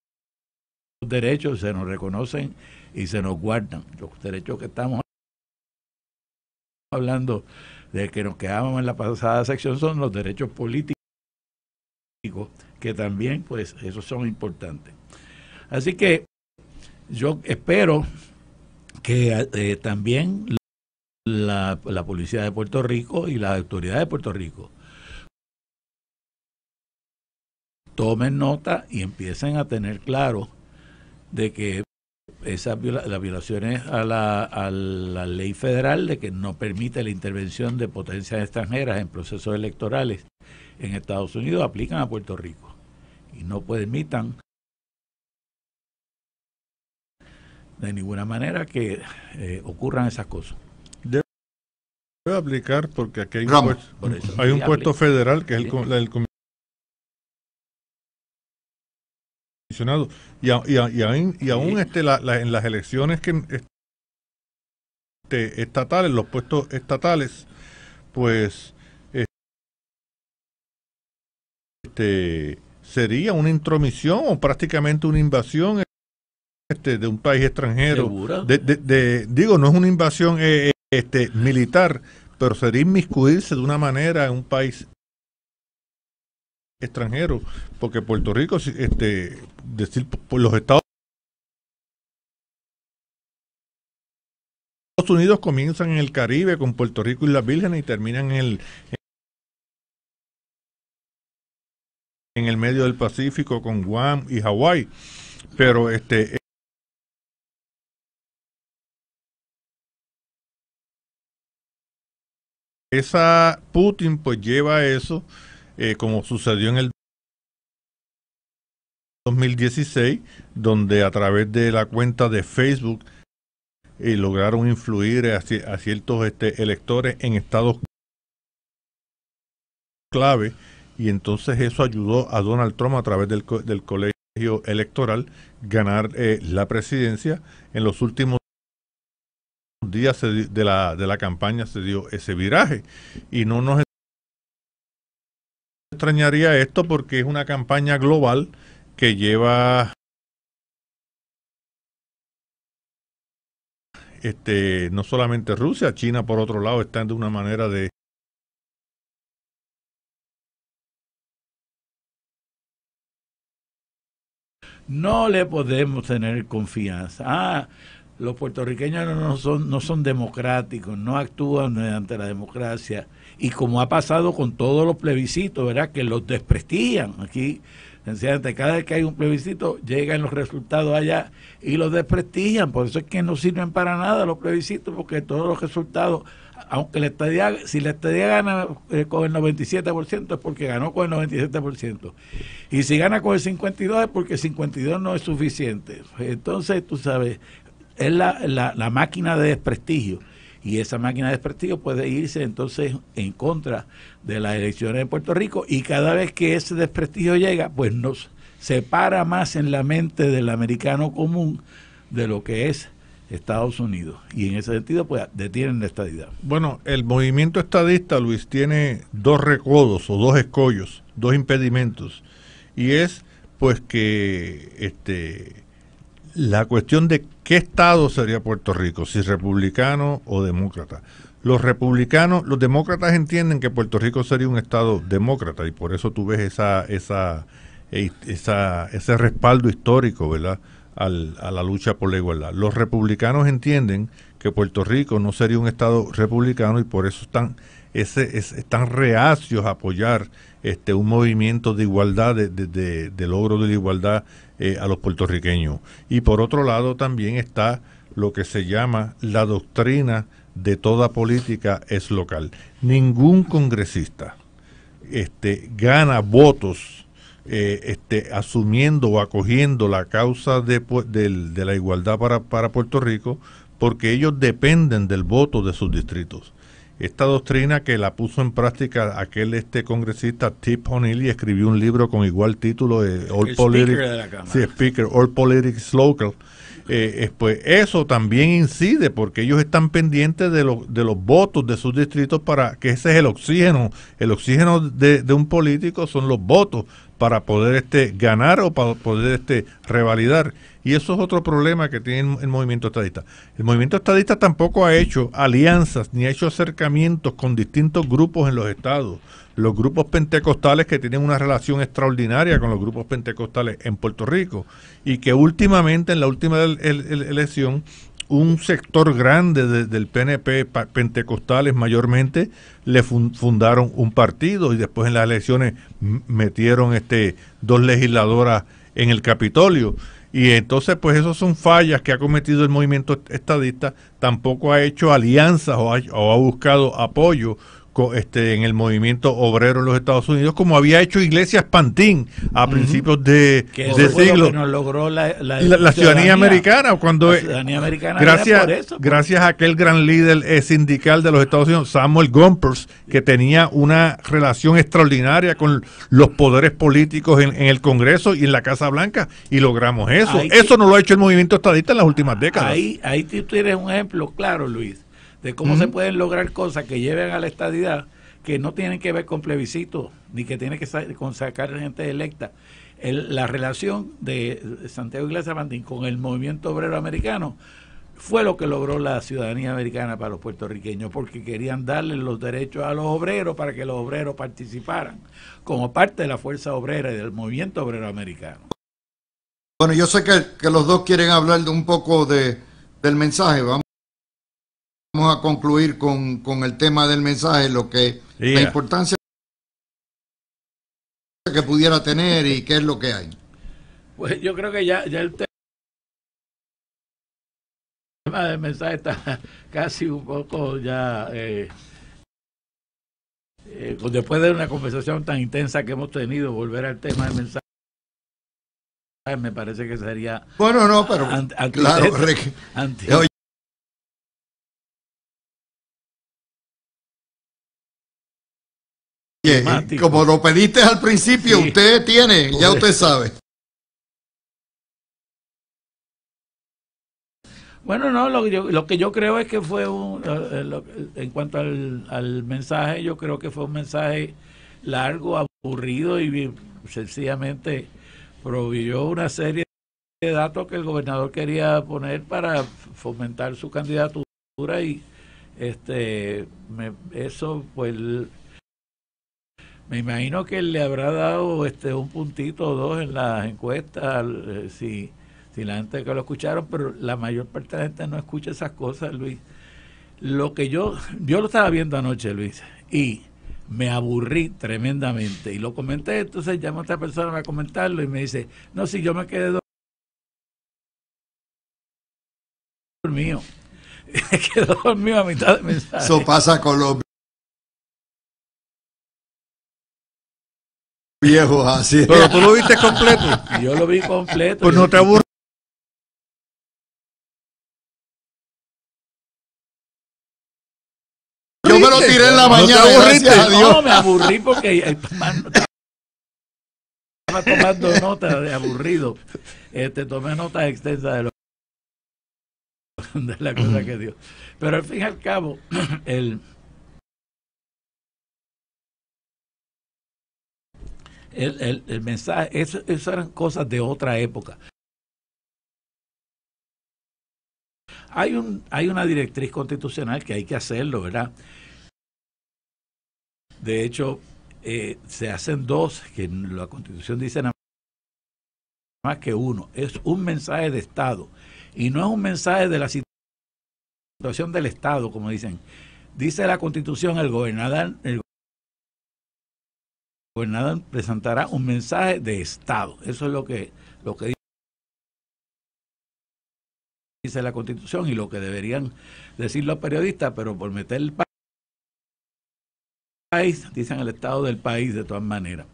derechos, se nos reconocen y se nos guardan. Los derechos que estamos hablando de que nos quedamos en la pasada sección son los derechos políticos, que también pues esos son importantes. Así que yo espero que también la policía de Puerto Rico y las autoridades de Puerto Rico tomen nota y empiecen a tener claro de que las violaciones a la ley federal, de que no permite la intervención de potencias extranjeras en procesos electorales en Estados Unidos, aplican a Puerto Rico y no permitan de ninguna manera que ocurran esas cosas. Debe aplicar porque aquí hay Ramos. un puesto federal que es el comisionado y aún en las elecciones estatales, los puestos estatales, pues sería una intromisión o prácticamente una invasión de un país extranjero. Digo, no es una invasión militar, pero sería inmiscuirse de una manera en un país extranjero, porque Puerto Rico, decir por los Estados Unidos comienzan en el Caribe con Puerto Rico y las Vírgenes y terminan en el medio del Pacífico con Guam y Hawái, pero esa Putin pues lleva a eso, como sucedió en el 2016, donde a través de la cuenta de Facebook lograron influir a ciertos electores en estados clave, y entonces eso ayudó a Donald Trump a través del colegio electoral ganar la presidencia. En los últimos días de la campaña se dio ese viraje, y no nos extrañaría esto porque es una campaña global que lleva no solamente Rusia, China por otro lado están de una manera de no le podemos tener confianza. Los puertorriqueños no son democráticos, no actúan ante la democracia, y como ha pasado con todos los plebiscitos, ¿verdad?, que los desprestigian. Aquí, sencillamente, cada vez que hay un plebiscito, llegan los resultados allá y los desprestigian. Por eso es que no sirven para nada los plebiscitos, porque todos los resultados, aunque si la estadía gana con el 97%, es porque ganó con el 97%. Y si gana con el 52% es porque el 52% no es suficiente. Entonces, tú sabes, es la máquina de desprestigio, y esa máquina de desprestigio puede irse entonces en contra de las elecciones de Puerto Rico, y cada vez que ese desprestigio llega, pues nos separa más en la mente del americano común de lo que es Estados Unidos, y en ese sentido pues detienen la estadidad. Bueno, el movimiento estadista, Luis, tiene dos recodos o dos escollos, dos impedimentos, y es pues que la cuestión de qué estado sería Puerto Rico, si republicano o demócrata. Los demócratas entienden que Puerto Rico sería un estado demócrata, y por eso tú ves ese respaldo histórico, ¿verdad?, a la lucha por la igualdad. Los republicanos entienden que Puerto Rico no sería un estado republicano, y por eso están reacios a apoyar un movimiento de igualdad, de logro de la igualdad a los puertorriqueños. Y por otro lado también está lo que se llama la doctrina de toda política es local. Ningún congresista gana votos asumiendo o acogiendo la causa de la igualdad para Puerto Rico, porque ellos dependen del voto de sus distritos. Esta doctrina que la puso en práctica aquel congresista Tip O'Neill, y escribió un libro con igual título, All Politics Local. Pues eso también incide, porque ellos están pendientes de los votos de sus distritos, para que ese es el oxígeno de un político, son los votos para poder ganar o para poder revalidar. Y eso es otro problema que tiene el movimiento estadista. El movimiento estadista tampoco ha hecho alianzas ni ha hecho acercamientos con distintos grupos en los estados. Los grupos pentecostales, que tienen una relación extraordinaria con los grupos pentecostales en Puerto Rico, y que últimamente, en la última elección, un sector grande del PNP, pentecostales mayormente, le fundaron un partido, y después en las elecciones metieron 2 legisladoras en el Capitolio. Y entonces pues esos son fallas que ha cometido el movimiento estadista. Tampoco ha hecho alianzas o ha buscado apoyo en el movimiento obrero en los Estados Unidos, como había hecho Iglesias Pantín a principios de siglo. Que nos logró la ciudadanía americana, cuando la ciudadanía americana gracias a aquel gran líder sindical de los Estados Unidos, Samuel Gompers, que tenía una relación extraordinaria con los poderes políticos en el Congreso y en la Casa Blanca, y logramos eso. Eso no lo ha hecho el movimiento estadista en las últimas décadas. Ahí tú tienes un ejemplo claro, Luis, de cómo se pueden lograr cosas que lleven a la estadidad, que no tienen que ver con plebiscito, ni que tienen que con sacar gente electa. La relación de Santiago Iglesias Pantín con el movimiento obrero americano fue lo que logró la ciudadanía americana para los puertorriqueños, porque querían darle los derechos a los obreros para que los obreros participaran como parte de la fuerza obrera y del movimiento obrero americano. Bueno, yo sé que los dos quieren hablar de un poco del mensaje. Vamos a concluir con el tema del mensaje, la importancia que pudiera tener y qué es lo que hay. Pues yo creo que ya el tema del mensaje está casi un poco ya después de una conversación tan intensa que hemos tenido, volver al tema del mensaje me parece que sería bueno, no, pero claro, como lo pediste al principio, sí. Usted tiene, ya usted sabe. Bueno, no, lo que yo creo es que fue en cuanto al mensaje, yo creo que fue un mensaje largo, aburrido y sencillamente proveyó una serie de datos que el gobernador quería poner para fomentar su candidatura y eso pues me imagino que le habrá dado un puntito o dos en las encuestas, si la gente que lo escucharon, pero la mayor parte de la gente no escucha esas cosas, Luis. Lo que yo lo estaba viendo anoche, Luis, y me aburrí tremendamente, y lo comenté, entonces llama a otra persona a comentarlo y me dice, no, si yo me quedé dormido. Me quedé dormido a mitad de mensaje. Eso pasa con los viejos así. Pero tú lo viste completo. Yo lo vi completo. Pues no te aburrí. Yo me lo tiré en la mañana. Gracias a Dios. No, me aburrí porque estaba tomando nota de aburrido. Tomé notas extensas de la cosa que dio. Pero al fin y al cabo, el mensaje, eso eran cosas de otra época. Hay una directriz constitucional que hay que hacerlo, ¿verdad? De hecho, se hacen dos, que la Constitución dice nada más que uno. Es un mensaje de Estado. Y no es un mensaje de la situación del Estado, como dicen. Dice la Constitución, el gobernador presentará un mensaje de Estado. Eso es lo que dice la Constitución y lo que deberían decir los periodistas, pero por meter el país, dicen el Estado del país de todas maneras.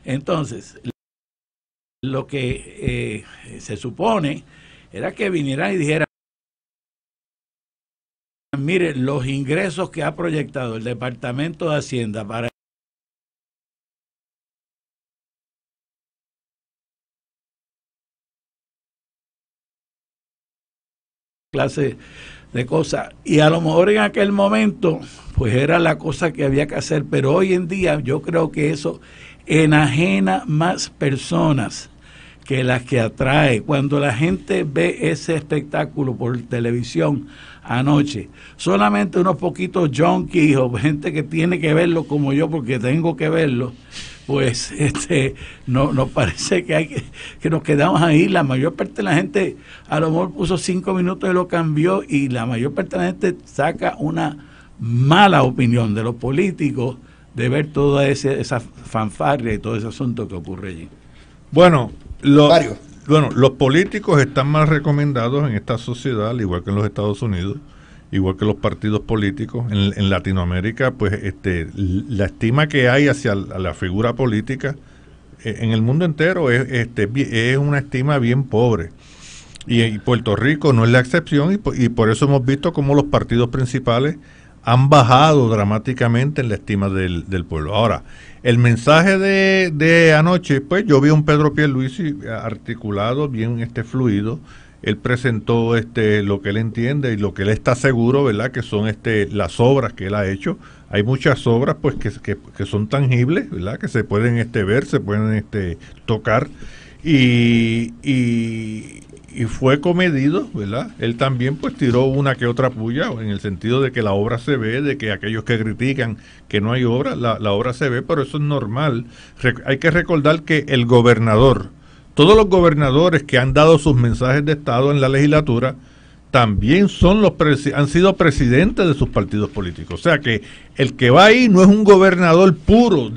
Entonces, lo que se supone era que vinieran y dijeran, mire, los ingresos que ha proyectado el Departamento de Hacienda para clase de cosas, y a lo mejor en aquel momento pues era la cosa que había que hacer, pero hoy en día yo creo que eso enajena más personas que las que atrae. Cuando la gente ve ese espectáculo por televisión anoche, solamente unos poquitos junkies o gente que tiene que verlo como yo porque tengo que verlo, pues no nos parece que nos quedamos ahí. La mayor parte de la gente a lo mejor puso 5 minutos y lo cambió, y la mayor parte de la gente saca una mala opinión de los políticos de ver toda esa fanfarria y todo ese asunto que ocurre allí. Bueno, los políticos están mal recomendados en esta sociedad, al igual que en los Estados Unidos, igual que los partidos políticos. En Latinoamérica, pues la estima que hay hacia la figura política en el mundo entero es una estima bien pobre. Y Puerto Rico no es la excepción, y por eso hemos visto cómo los partidos principales han bajado dramáticamente en la estima del pueblo. Ahora, el mensaje de anoche, pues yo vi a un Pedro Pierluisi articulado, bien fluido. Él presentó lo que él entiende y lo que él está seguro, ¿verdad? Que son las obras que él ha hecho. Hay muchas obras pues que son tangibles, ¿verdad? Que se pueden ver, se pueden tocar, y fue comedido, ¿verdad? Él también pues tiró una que otra puya, en el sentido de que la obra se ve, de que aquellos que critican que no hay obra, la obra se ve, pero eso es normal. Hay que recordar que el gobernador, todos los gobernadores que han dado sus mensajes de Estado en la legislatura, también han sido presidentes de sus partidos políticos. O sea que el que va ahí no es un gobernador puro,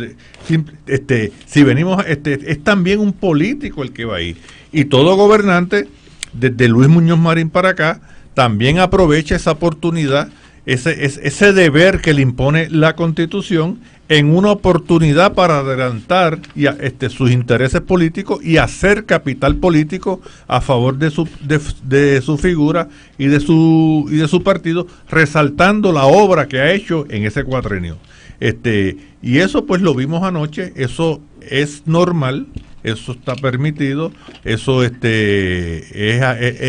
si venimos, es también un político el que va ahí. Y todo gobernante, desde Luis Muñoz Marín para acá, también aprovecha esa oportunidad, ese deber que le impone la Constitución, en una oportunidad para adelantar sus intereses políticos y hacer capital político a favor de su figura y de su partido, resaltando la obra que ha hecho en ese cuatrenio. Y eso pues lo vimos anoche, eso es normal, eso está permitido, eso es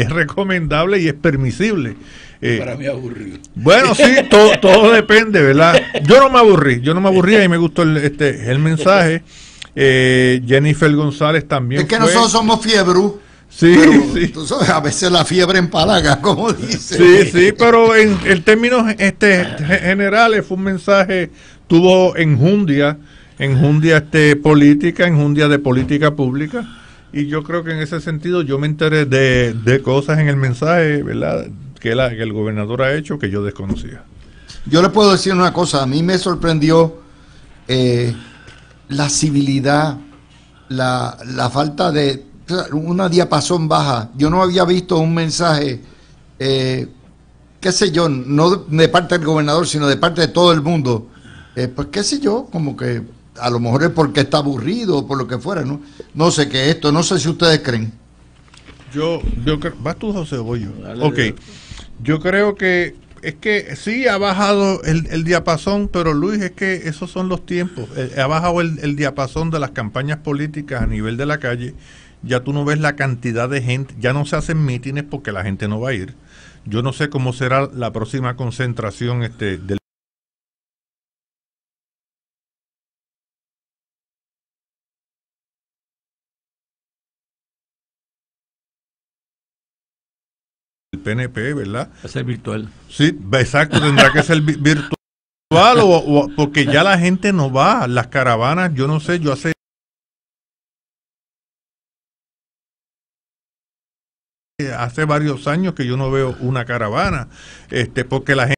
recomendable y es permisible. Para mí aburrido. Bueno, sí, todo depende, ¿verdad? Yo no me aburrí y me gustó el mensaje. Jennifer González también. Es que nosotros somos fiebru. Sí, pero, sí. Tú sabes, a veces la fiebre empalaga, como dice. Sí, pero en términos generales fue un mensaje, tuvo enjundia política, enjundia de política pública, y yo creo que en ese sentido yo me enteré de cosas en el mensaje, ¿verdad?, que el gobernador ha hecho que yo desconocía. Yo le puedo decir una cosa, a mí me sorprendió la civilidad, la falta de una diapasón baja. Yo no había visto un mensaje, qué sé yo, no de parte del gobernador, sino de parte de todo el mundo. Pues qué sé yo, como que a lo mejor es porque está aburrido o por lo que fuera, ¿no? No sé qué es esto, no sé si ustedes creen. Yo creo, ¿vas tú, José, o voy yo? Ok, yo creo que es que sí ha bajado el diapasón, pero Luis, es que esos son los tiempos. Ha bajado el diapasón de las campañas políticas a nivel de la calle. Ya tú no ves la cantidad de gente, ya no se hacen mítines porque la gente no va a ir. Yo no sé cómo será la próxima concentración del PNP, ¿verdad? Va a ser virtual. Sí, exacto, tendrá que ser virtual o porque ya la gente no va, las caravanas, yo no sé, yo hace varios años que yo no veo una caravana, porque la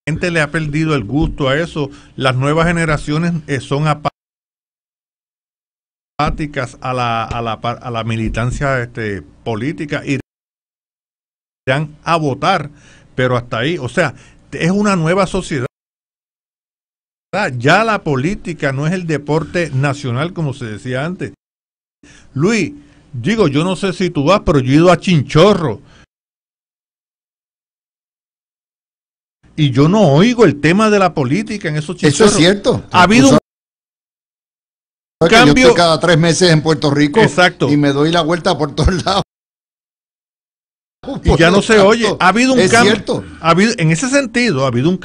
gente le ha perdido el gusto a eso. Las nuevas generaciones son apáticas a la militancia política, y irán a votar, pero hasta ahí. O sea, es una nueva sociedad. Ya la política no es el deporte nacional como se decía antes. Luis, digo, yo no sé si tú vas, pero yo he ido a Chinchorro y yo no oigo el tema de la política en esos chinchorros. Eso es cierto. Ha habido un cambio. Yo estoy cada 3 meses en Puerto Rico. Exacto. Y me doy la vuelta por todos lados. Y ya no se oye. Ha habido un cambio. Cierto. En ese sentido, ha habido un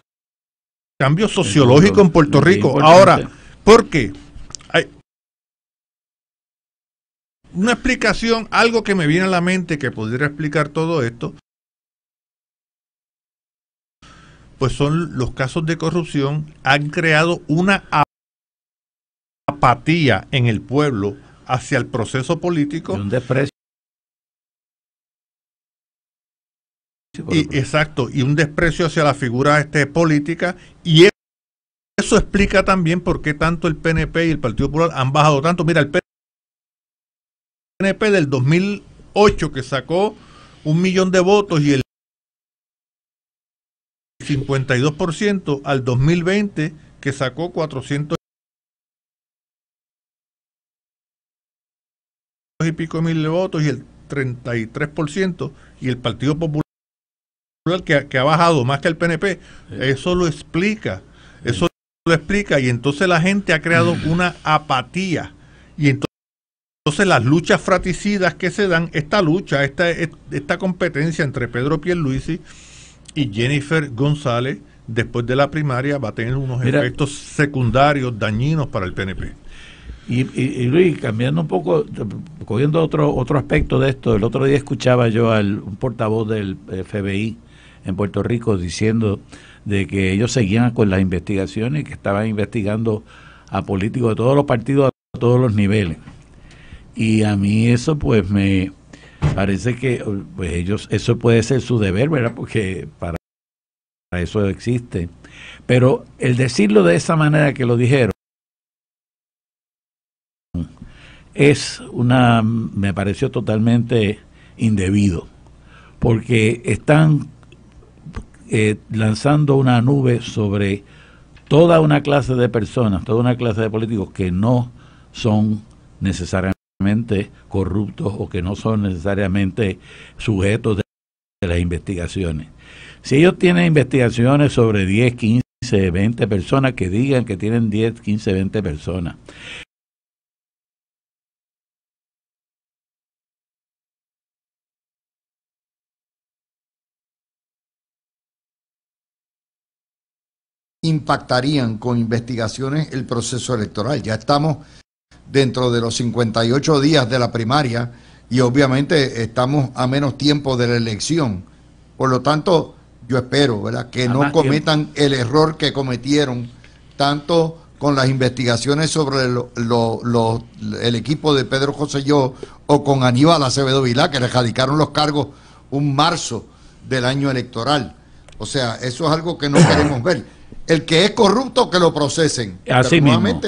cambio sociológico en Puerto Rico. Ahora, ¿por qué? Hay una explicación, algo que me viene a la mente que pudiera explicar todo esto, pues son los casos de corrupción. Han creado una apatía en el pueblo hacia el proceso político. Y un desprecio. Exacto, y un desprecio hacia la figura política, y eso explica también por qué tanto el PNP y el Partido Popular han bajado tanto. Mira, el PNP del 2008, que sacó 1 millón de votos, y el 52% al 2020, que sacó 400 y pico mil de votos, y el 33%, y el Partido Popular que ha bajado más que el PNP. Eso lo explica, y entonces la gente ha creado una apatía, y entonces las luchas fratricidas que se dan, esta competencia entre Pedro Pierluisi y Jennifer González después de la primaria va a tener unos efectos secundarios dañinos para el PNP. Y Luis, cambiando un poco, cogiendo otro aspecto de esto, el otro día escuchaba yo un portavoz del FBI en Puerto Rico diciendo de que ellos seguían con las investigaciones y que estaban investigando a políticos de todos los partidos a todos los niveles. Y a mí eso pues me parece que pues eso puede ser su deber, ¿verdad? Porque para eso existe. Pero el decirlo de esa manera que lo dijeron me pareció totalmente indebido, porque están lanzando una nube sobre toda una clase de personas, toda una clase de políticos que no son necesariamente corruptos o que no son necesariamente sujetos de las investigaciones. Si ellos tienen investigaciones sobre 10, 15, 20 personas, que digan que tienen 10, 15, 20 personas. Impactarían con investigaciones el proceso electoral. Ya estamos dentro de los 58 días de la primaria y obviamente estamos a menos tiempo de la elección. Por lo tanto, yo espero, ¿verdad?, que no cometan el error que cometieron tanto con las investigaciones sobre el equipo de Pedro Rosselló o con Aníbal Acevedo Vilá, que le radicaron los cargos un marzo del año electoral. O sea, eso es algo que no queremos ver. El que es corrupto, que lo procesen. Así mismo.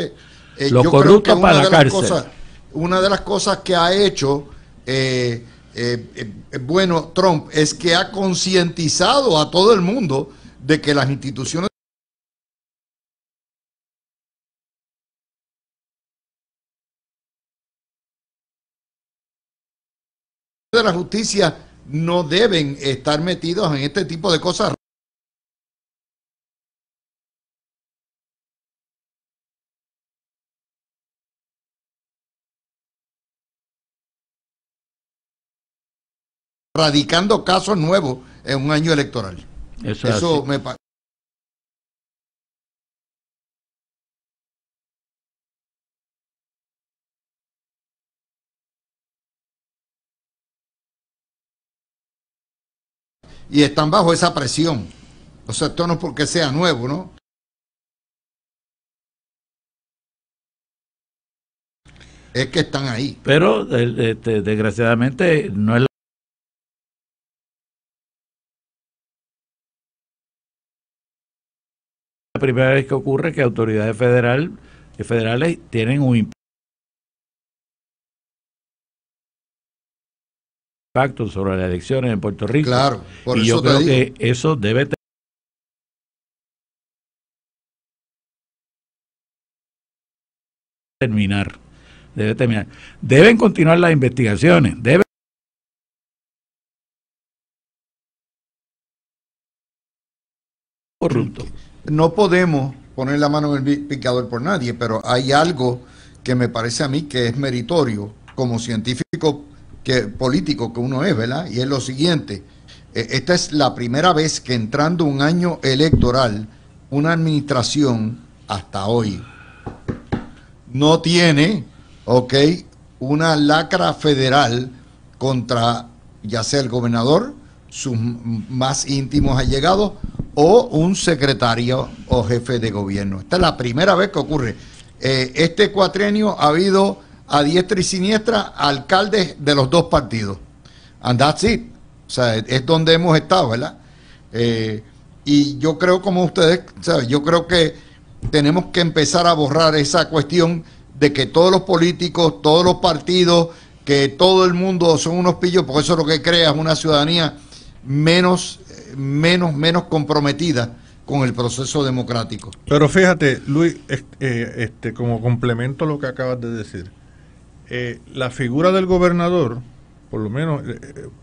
Yo creo que una de las cosas que ha hecho bueno Trump es que ha concientizado a todo el mundo de que las instituciones de la justicia no deben estar metidos en este tipo de cosas. Radicando casos nuevos en un año electoral. Eso me parece. Y están bajo esa presión. O sea, esto no es porque sea nuevo, ¿no? Es que están ahí. Pero desgraciadamente no es la primera vez que ocurre que autoridades federales tienen un impacto sobre las elecciones en Puerto Rico. Claro, por y eso yo creo que eso debe terminar. Deben continuar las investigaciones, corrupto. No podemos poner la mano en el picador por nadie, pero hay algo que me parece a mí que es meritorio como científico político que uno es, ¿verdad? Y es lo siguiente: esta es la primera vez que entrando un año electoral, una administración hasta hoy no tiene, una lacra federal contra ya sea el gobernador, sus más íntimos allegados o un secretario o jefe de gobierno. Esta es la primera vez que ocurre. Este cuatrienio ha habido a diestra y siniestra alcaldes de los dos partidos. And that's it. O sea, es donde hemos estado, ¿verdad? Y yo creo, como ustedes, ¿saben? Yo creo que tenemos que empezar a borrar esa cuestión de que todos los políticos, todos los partidos, que todo el mundo son unos pillos, porque eso es lo que crea una ciudadanía menos menos comprometida con el proceso democrático. Pero fíjate, Luis, como complemento a lo que acabas de decir, la figura del gobernador, por lo menos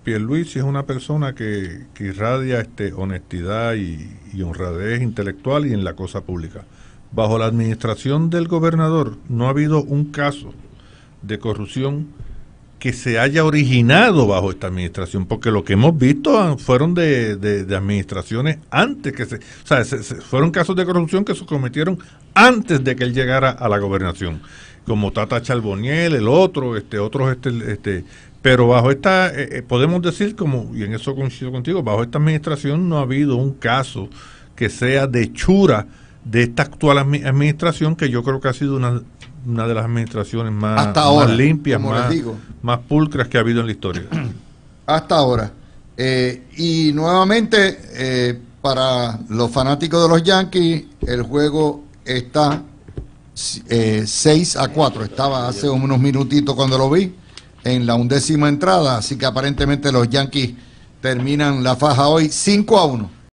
Pierluisi es una persona que irradia honestidad y honradez intelectual y en la cosa pública. Bajo la administración del gobernador no ha habido un caso de corrupción que se haya originado bajo esta administración, porque lo que hemos visto fueron de administraciones antes fueron casos de corrupción que se cometieron antes de que él llegara a la gobernación, como Tata Charbonnier, el otro, pero bajo esta, podemos decir, y en eso coincido contigo, bajo esta administración no ha habido un caso que sea de hechura de esta actual administración, que yo creo que ha sido una de las administraciones más limpias, más pulcras que ha habido en la historia. Hasta ahora. Y nuevamente, para los fanáticos de los Yankees, el juego está 6-4. Estaba hace unos minutitos cuando lo vi, en la 11ª entrada, así que aparentemente los Yankees terminan la faja hoy 5-1.